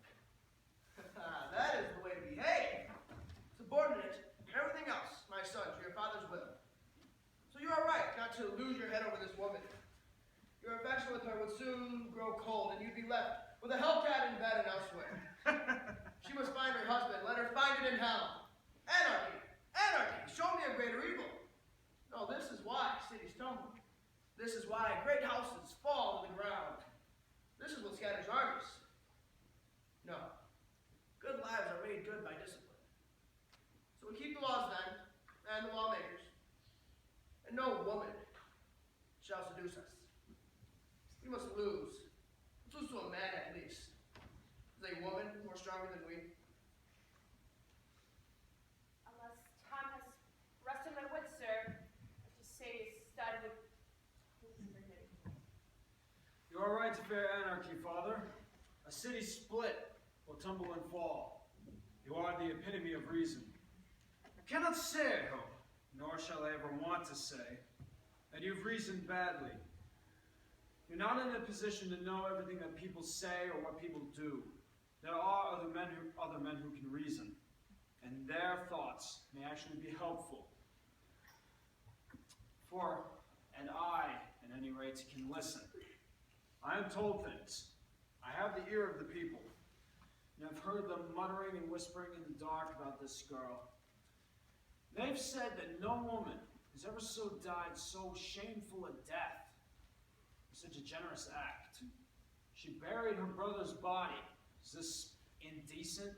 That is the way to behave. Subordinate and everything else, my son, to your father's will. So you are right not to lose your head over this woman. Your affection with her would soon grow cold, and you'd be left with a hellcat in bed and elsewhere. She must find her husband. Let her find it in hell. Anarchy! Anarchy! Show me a greater evil. No, this is why cities tumble. This is why great houses fall to the ground. This is what scatters armies. No. Good lives are made good by discipline. So we keep the laws then, and the lawmakers. And no woman shall seduce us. We must lose. Let's lose to a man at least. Is a woman more stronger than we? Unless time has rested my wits, sir, I just say stud with You are right to fear anarchy, Father. A city split will tumble and fall. You are the epitome of reason. I cannot say, I hope, nor shall I ever want to say, that you've reasoned badly. You're not in a position to know everything that people say or what people do. There are other men who can reason, and their thoughts may actually be helpful. For, and I, at any rate, can listen. I am told things. I have the ear of the people, and I've heard them muttering and whispering in the dark about this girl. They've said that no woman has ever died so shameful a death, such a generous act. She buried her brother's body. Is this indecent?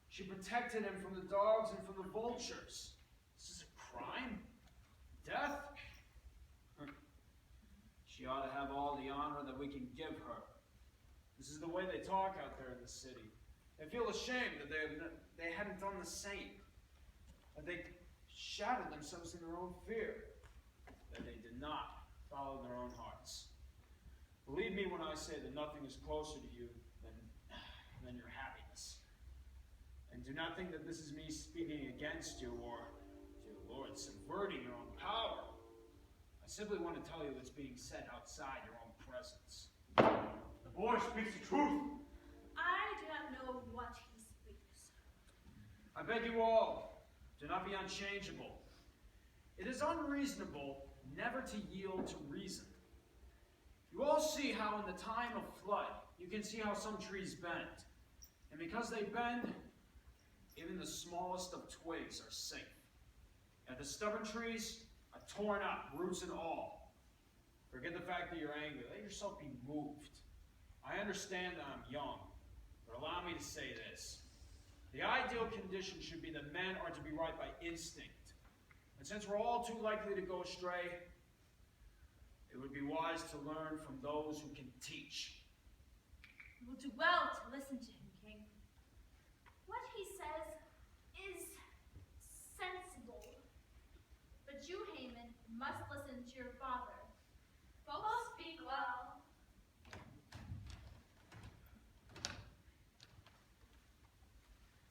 She protected him from the dogs and from the vultures. This is a crime? Death? She ought to have all the honor that we can give her. This is the way they talk out there in the city. They feel ashamed that they hadn't done the same. That they shattered themselves in their own fear. That they did not follow their own hearts. Believe me when I say that nothing is closer to you than your happiness. And do not think that this is me speaking against you or, dear Lord, subverting your own power. I simply want to tell you what's being said outside your own presence. The boy speaks the truth. I do not know what he speaks. I beg you all, do not be unchangeable. It is unreasonable never to yield to reason. You all see how in the time of flood, you can see how some trees bend. And because they bend, even the smallest of twigs are safe. And the stubborn trees are torn up, roots and all. Forget the fact that you're angry. Let yourself be moved. I understand that I'm young, but allow me to say this. The ideal condition should be that men are to be right by instinct. And since we're all too likely to go astray, it would be wise to learn from those who can teach. You will do well to listen to him, King. must listen to your father. Both speak well.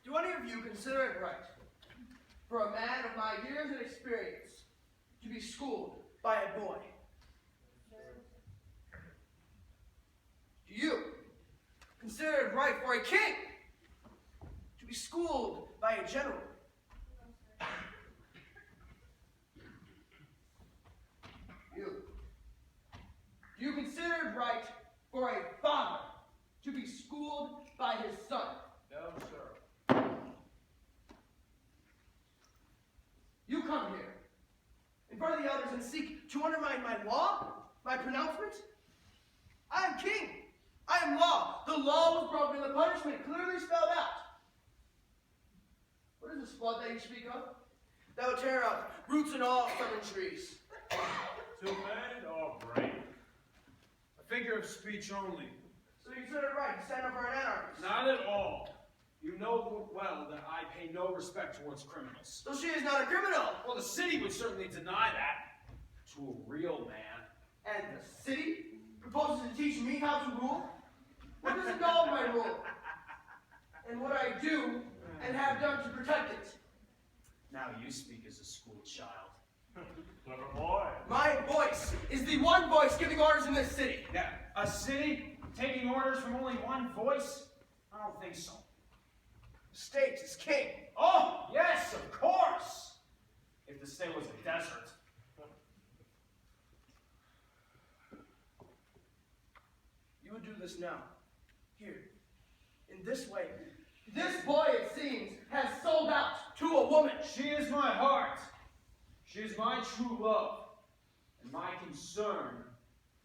Do any of you consider it right for a man of my years and experience to be schooled by a boy? Do you consider it right for a king to be schooled by a general? Do you consider it right for a father to be schooled by his son? No, sir. You come here in front of the elders and seek to undermine my law, my pronouncement? I am king. I am law. The law was broken, the punishment clearly spelled out. What is this flood that you speak of? That would tear out roots and all stubborn trees. To bend or break. A figure of speech only. So you consider it right to stand up for an anarchist? Not at all. You know well that I pay no respect towards criminals. So she is not a criminal. Well, the city would certainly deny that to a real man. And the city proposes to teach me how to rule? What does it know of my rule? And what I do and have done to protect it? Now you speak as a school child. Clever boy. My voice is the one voice giving orders in this city. Yeah, a city taking orders from only one voice? I don't think so. The state is king. Oh, yes, of course. If the state was a desert. You would do this now. Here. In this way. This boy, it seems, has sold out to a woman. She is my heart. She is my true love. And my concern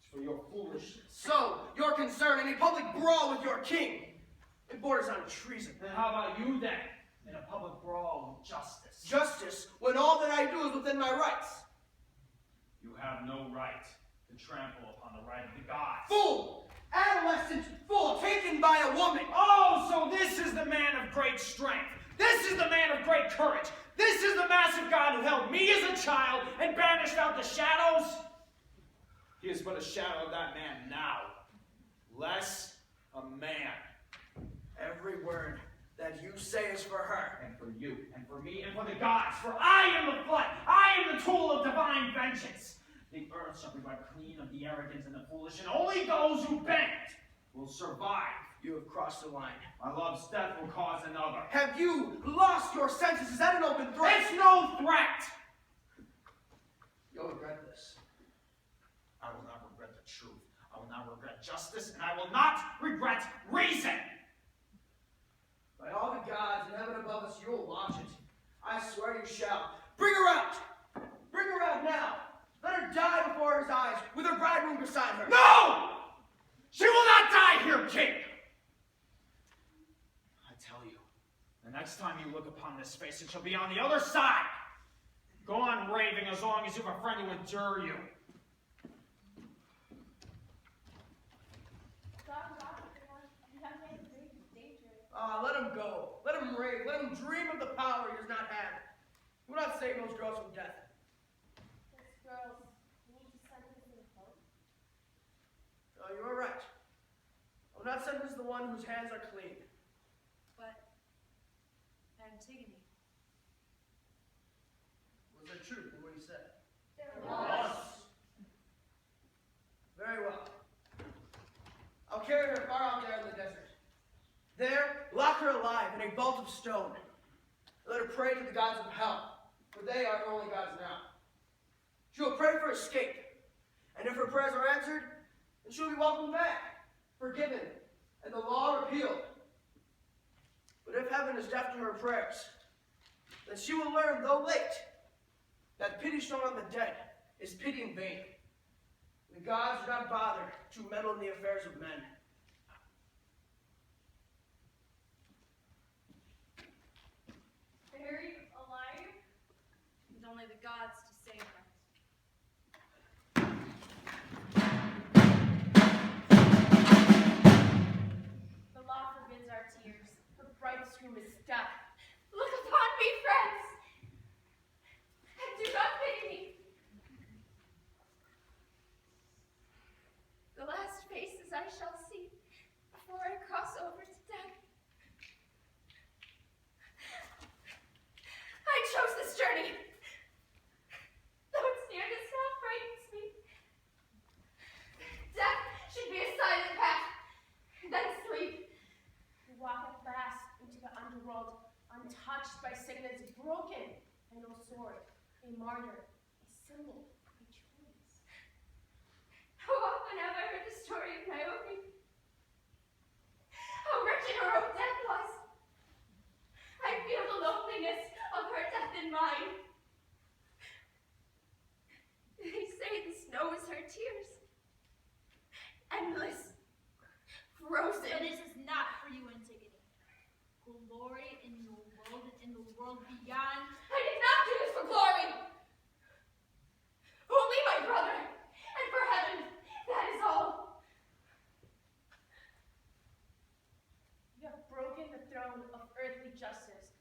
is for your foolishness. So, your concern in a public brawl with your king, it borders on treason. Then how about you then? In a public brawl with justice. Justice, when all that I do is within my rights. You have no right to trample upon the right of the gods. Fool! Adolescent fool, taken by a woman. Oh, so this is the man of great strength. This is the man of great courage. This is the massive God who held me as a child and banished out the shadows. He is but a shadow of that man now. Less a man. Every word that you say is for her. And for you, and for me, and for the gods. For I am the flood. I am the tool of divine vengeance. The earth shall be wiped clean of the arrogant and the foolish, and only those who bend will survive. You have crossed the line. My love's death will cause another. Have you lost your senses? Is that an open threat? It's no threat! You'll regret this. I will not regret the truth. I will not regret justice, and I will not regret reason! By all the gods in heaven above us, you will watch it. I swear you shall. Bring her out! Bring her out now! Let her die before his eyes, with her bridegroom beside her. No! She will not die here, king! I tell you, the next time you look upon this face, it shall be on the other side. Go on raving as long as you have a friend who endure you. Let him go. Let him rave. Let him dream of the power he does not have. He will not save those girls from death. Those girls need to sentence them both. Oh, you are right. I will not sentence the one whose hands are clean. But Antigone. Was there truth in what he said? There was. Very well. I'll carry her far out there in the desert. There, lock her alive in a vault of stone. Let her pray to the gods of hell, for they are her only gods now. She will pray for escape, and if her prayers are answered, then she will be welcomed back, forgiven, and the law repealed. But if heaven is deaf to her prayers, then she will learn, though late, that pity shown on the dead is pity in vain. The gods do not bother to meddle in the affairs of men. buried alive. And only the gods to save her. The law forbids our tears. Her brightest room is death. Look upon me, friends, and do not pity me. world, untouched by sickness, broken, and no sword, a martyr, a symbol, a choice. How often have I heard the story of Naomi? How wretched her own death was. I feel the loneliness of her death in mine. They say the snow is her tears. Endless. Frozen. But this is not for you, Antigone. Glory in your world and in the world beyond. I did not do this for glory. Only my brother. And for heaven. That is all. You have broken the throne of earthly justice.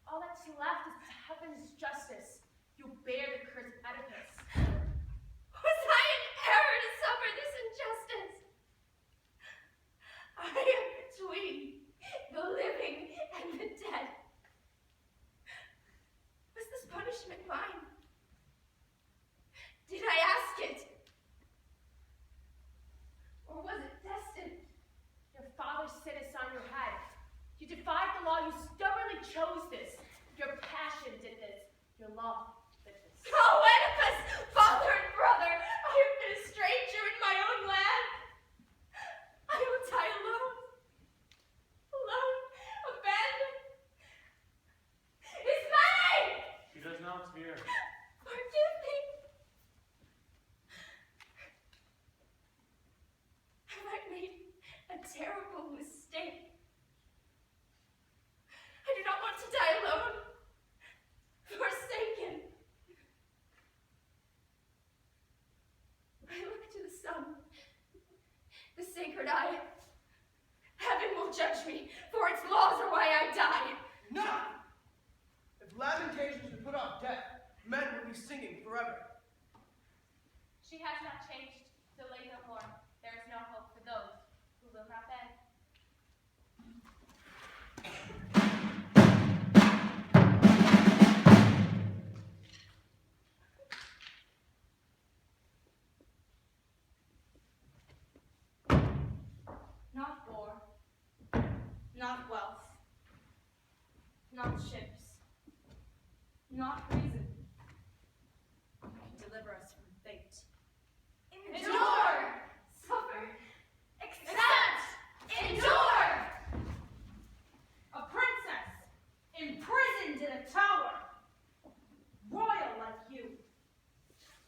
All that's left is heaven's justice. You bear the curse of Oedipus. Was I in error to suffer this injustice? I am between the living and the dead. Was this punishment mine? Did I ask it? Or was it destined? Your father set us on your head. You defied the law. You stubbornly chose this. Your passion did this. Your love did this. Oh, Oedipus, father and brother, I have been a stranger in my own land. I will die alone. Alone, abandoned. Ismene! She does not fear. Forgive me. Have I made a terrible mistake? I do not want to die alone. Forsaken. I look to the sun, the sacred eye. Heaven will judge me, for its laws are why I died. Enough! If lamentations should put off death, men will be singing forever. She has not changed. Delay no more. There is no hope for those who will not bend. Not war, not wealth, not ships, not reason can deliver us from fate. Endure! Suffer! Accept! Endure! A princess imprisoned in a tower, royal like you.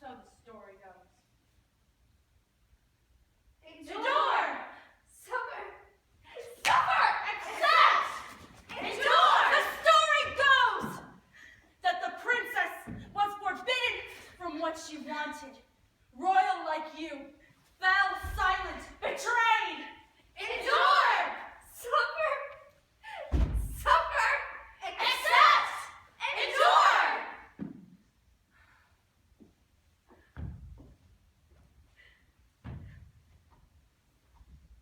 So the story goes. Endure! Suffer! Suffer! Accept! Endure! The story goes that the princess was forbidden from what she wanted. Royal like you, fell silent, betrayed. Endure! Suffer! Suffer! Accept! Endure!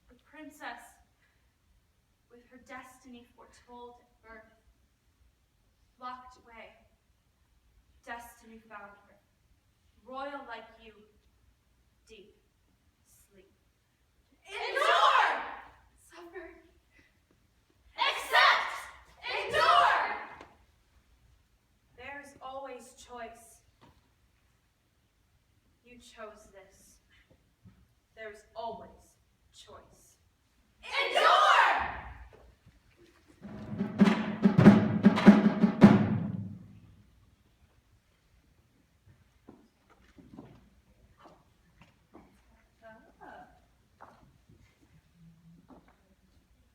The princess, with her destiny foretold at birth, locked away. Destiny found her, royal like you, deep sleep. Endure! Suffer! Accept! Endure! There is always choice. You chose this. There is always choice. Endure!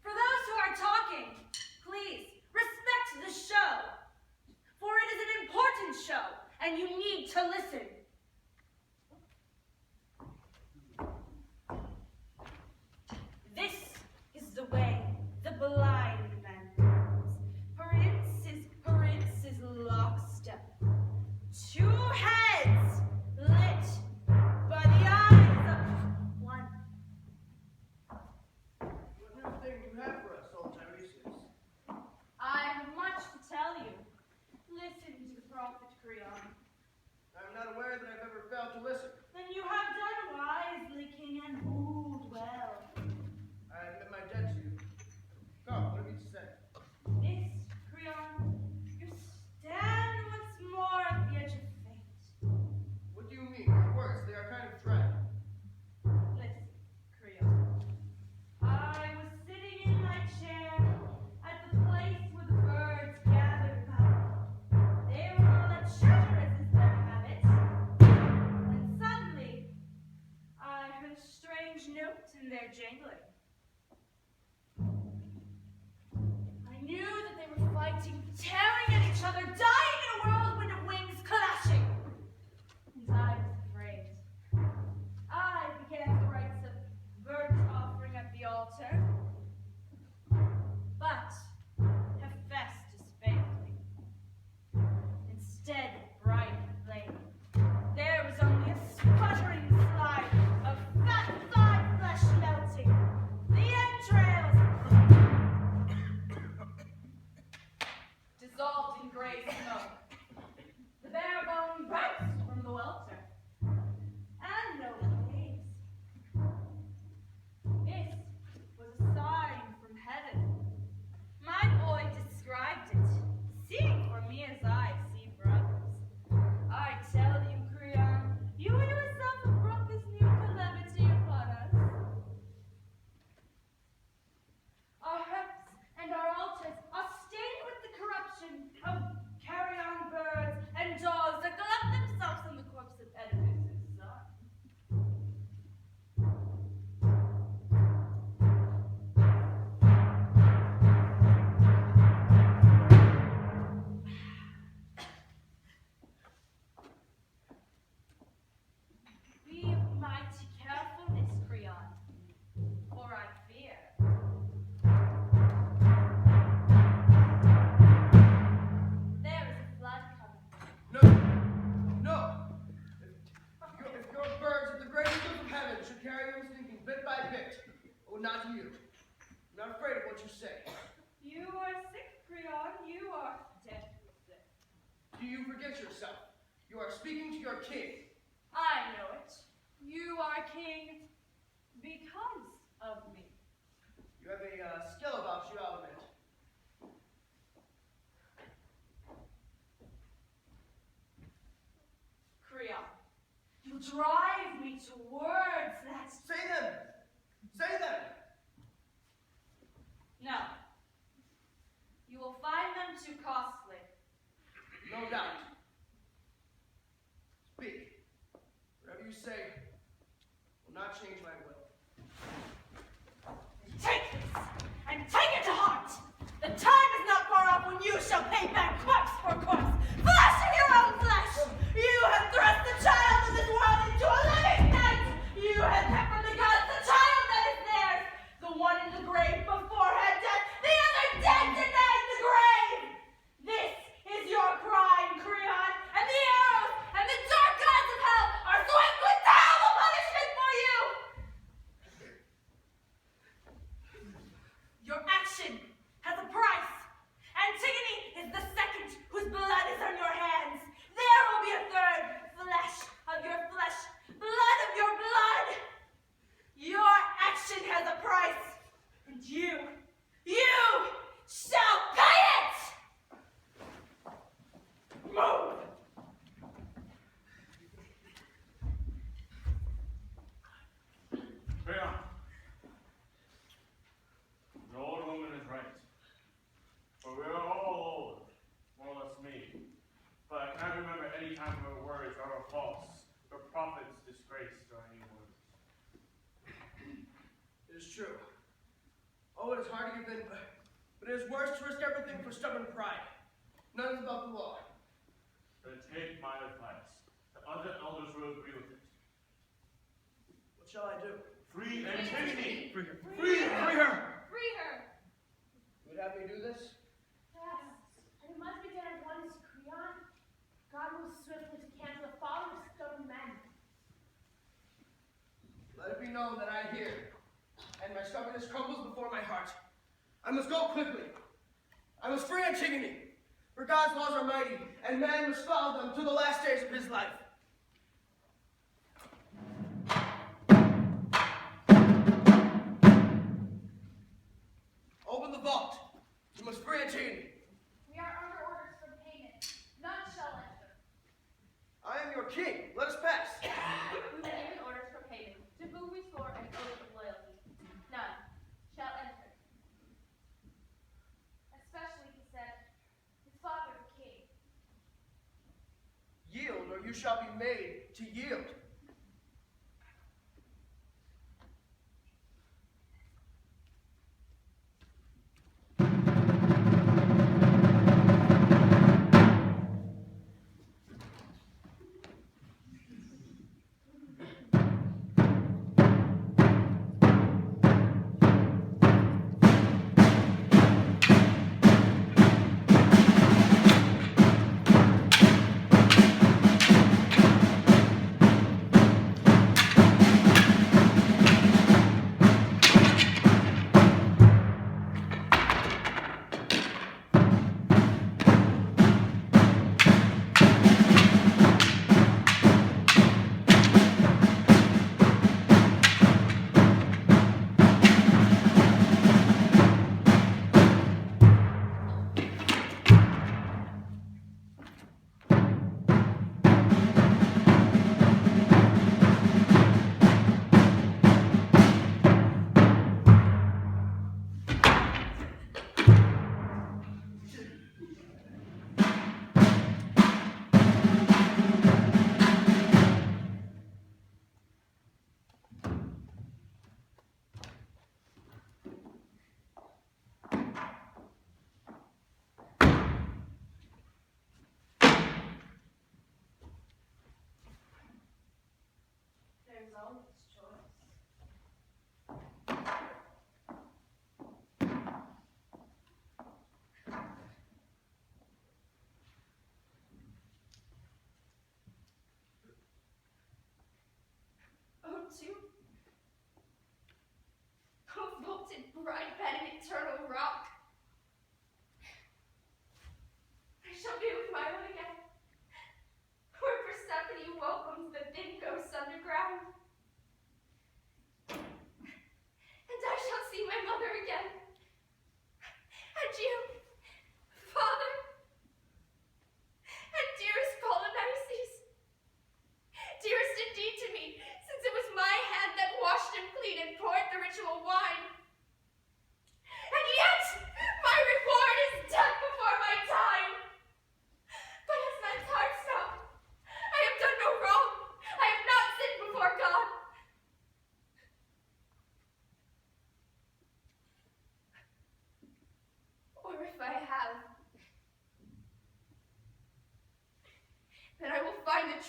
For those who are talking, please respect the show. For it is an important show, and you need to listen. This is the way the blind man goes. Princes lockstep. Two heads lit by the eyes of one. What new thing do you have for us, old Tiresias? I have much to tell you. Listen to the prophet Creon. I'm not aware jangling. I knew that they were fighting, tearing at each other, dying in a whirlwind of wings clashing. And I was afraid. I began the rites of burnt offering at the altar. But Hephaestus failed me. Instead of bright flame, there was only a sputtering slide of fat thigh flesh melting, the entrails dissolved in gray smoke. The bare bone bounced from the welter, and no blaze. This was a sign from heaven. My boy described it, seeing for me as I see for others. I tell you, Creon, you yourself have brought this new calamity upon us. Our hearts and our altars are stained with the corruption of carrion birds and dogs that glut themselves on the corpse of Oedipus' son. Be of mighty carefulness, Creon, for I fear. There is a flood coming. No! If your birds of the great eagles of heaven should carry you stinking bit by bit, I would not you. I'm not afraid of what you say. You are sick, Creon. You are deathly sick. Do you forget yourself? You are speaking to your king. I know it. You are king because of me. You have a skill about you, I'll admit. Creon, you drive me to words that... Say them! Say them! No. You will find them too costly. No doubt. Speak. Whatever you say will not change my will. Take this, and take it to heart. The time is not far off when you shall pay back corpse for corpse, flesh of your own flesh. You have thrust the child of this world into a living night. You have kept from the gods the child that is theirs, the one in the grave before had death, the other dead denied the grave. This is your crime, Creon, and the arrows and the dark gods of hell are swift with terrible punishment for you. Your action has a price. Antigone is the second whose blood is on your hands. There will be a third, flesh of your flesh, blood of your blood. Your action has a price, and you shall pay it! Move! Creon, the old woman is right. For we are all old, more or less me. But I can't remember any time her words are false, or prophets disgraced or any words. It is true. Oh, it is hard to give in, but it is worse to risk everything for stubborn pride. None is above the law. Then take my advice. The other elders will agree with it. What shall I do? Free Antigone! Free her. Free her! Free her! Free her! You would have me do this? Yes, and it must be done at once, Creon. God moves swiftly to cancel the folly of stubborn men. Let it be known that I hear, and my stubbornness crumbles before my heart. I must go quickly. I must free Antigone, for God's laws are mighty, and man must follow them to the last days of his life. Open the vault. You must free Antigone. We are under orders for payment. None shall enter. I am your king. Let us pass. We were given orders for payment, to whom we swore an oath of loyalty. None shall enter. Especially, he said, his father the king. Yield, or you shall be made to yield.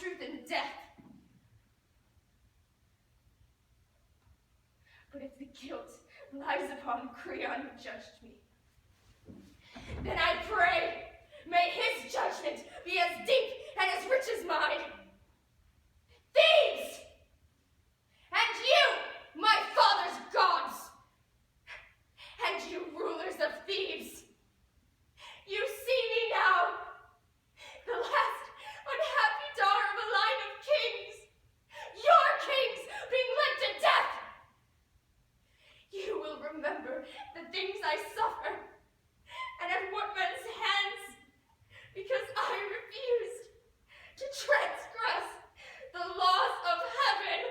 truth and death. But if the guilt lies upon Creon who judged me, then I pray, may his judgment be as deep and as rich as mine. Thieves! And you, my father's gods! And you rulers of Thebes! You see me now, the last unhappy daughter of a line of kings, your kings being led to death! You will remember the things I suffer, and at what men's hands, because I refused to transgress the laws of heaven.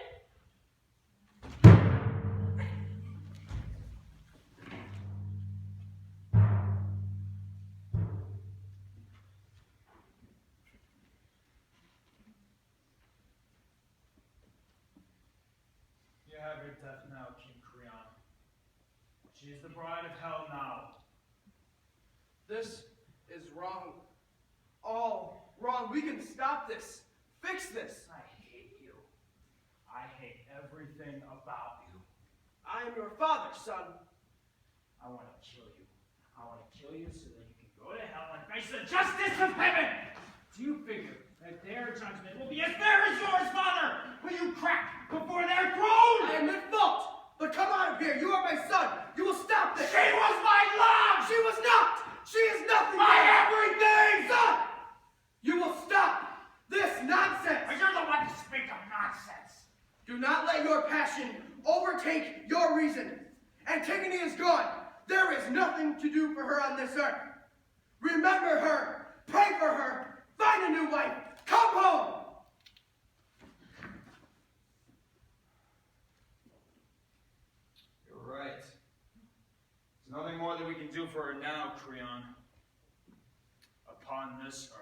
You have your death now, King Creon. She is the bride of hell now. This is wrong. All wrong. We can stop this. Fix this. I hate you. I hate everything about you. I am your father, son. I want to kill you. I want to kill you so that you can go to hell and face the justice of heaven. Do you figure that their judgment will be as fair as yours, Father? Will you crack before their throne? I am at fault. But come out of here. You are my son. You will stop this. She was my love! She was not. She is nothing. My everything! Son, you will stop this nonsense. But you're the one to speak of nonsense. Do not let your passion overtake your reason. Antigone is gone. There is nothing to do for her on this earth. Remember her. Pray for her. Find a new wife. Come home. You're right. There's nothing more that we can do for her now, Creon. Upon this earth.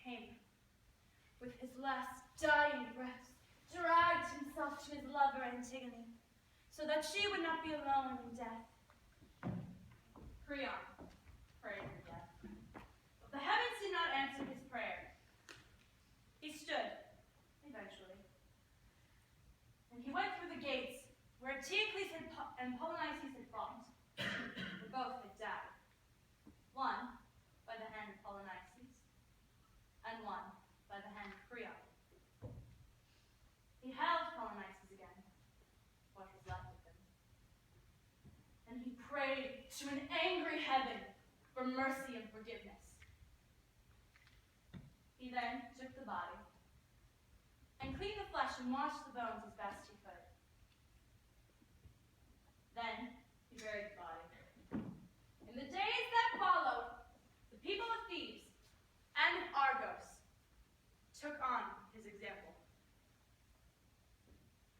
Haman, with his last dying breath, dragged himself to his lover Antigone, so that she would not be alone in death. Creon prayed for death, but the heavens did not answer his prayer. He stood, eventually, and he went through the gates where Eteocles and Polynices had fought. They both had died, one by the hand of Polynices, and one by the hand of Creon. He held Polynices again, what was left of him, and he prayed to an angry heaven for mercy and forgiveness. He then took the body and cleaned the flesh and washed the bones as best he could. Then he buried the body. In the days that followed, the people of Thebes and of Argos took on his example.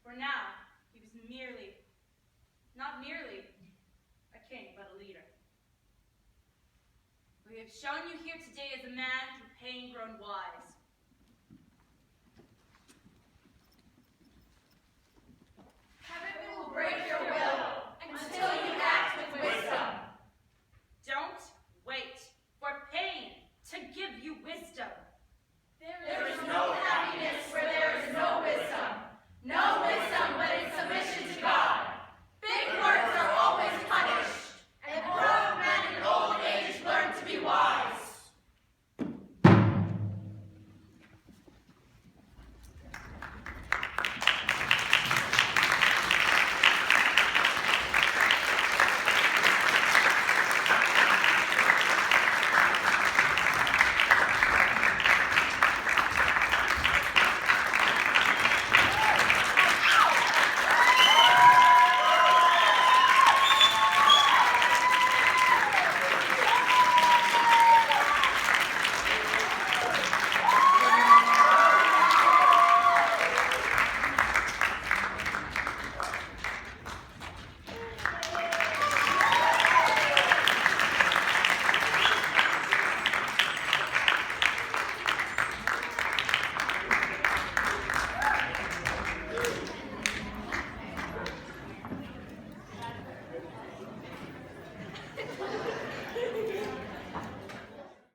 For now, he was not merely a king, but a leader. We have shown you here today as a man through pain grown wise. Heaven will break your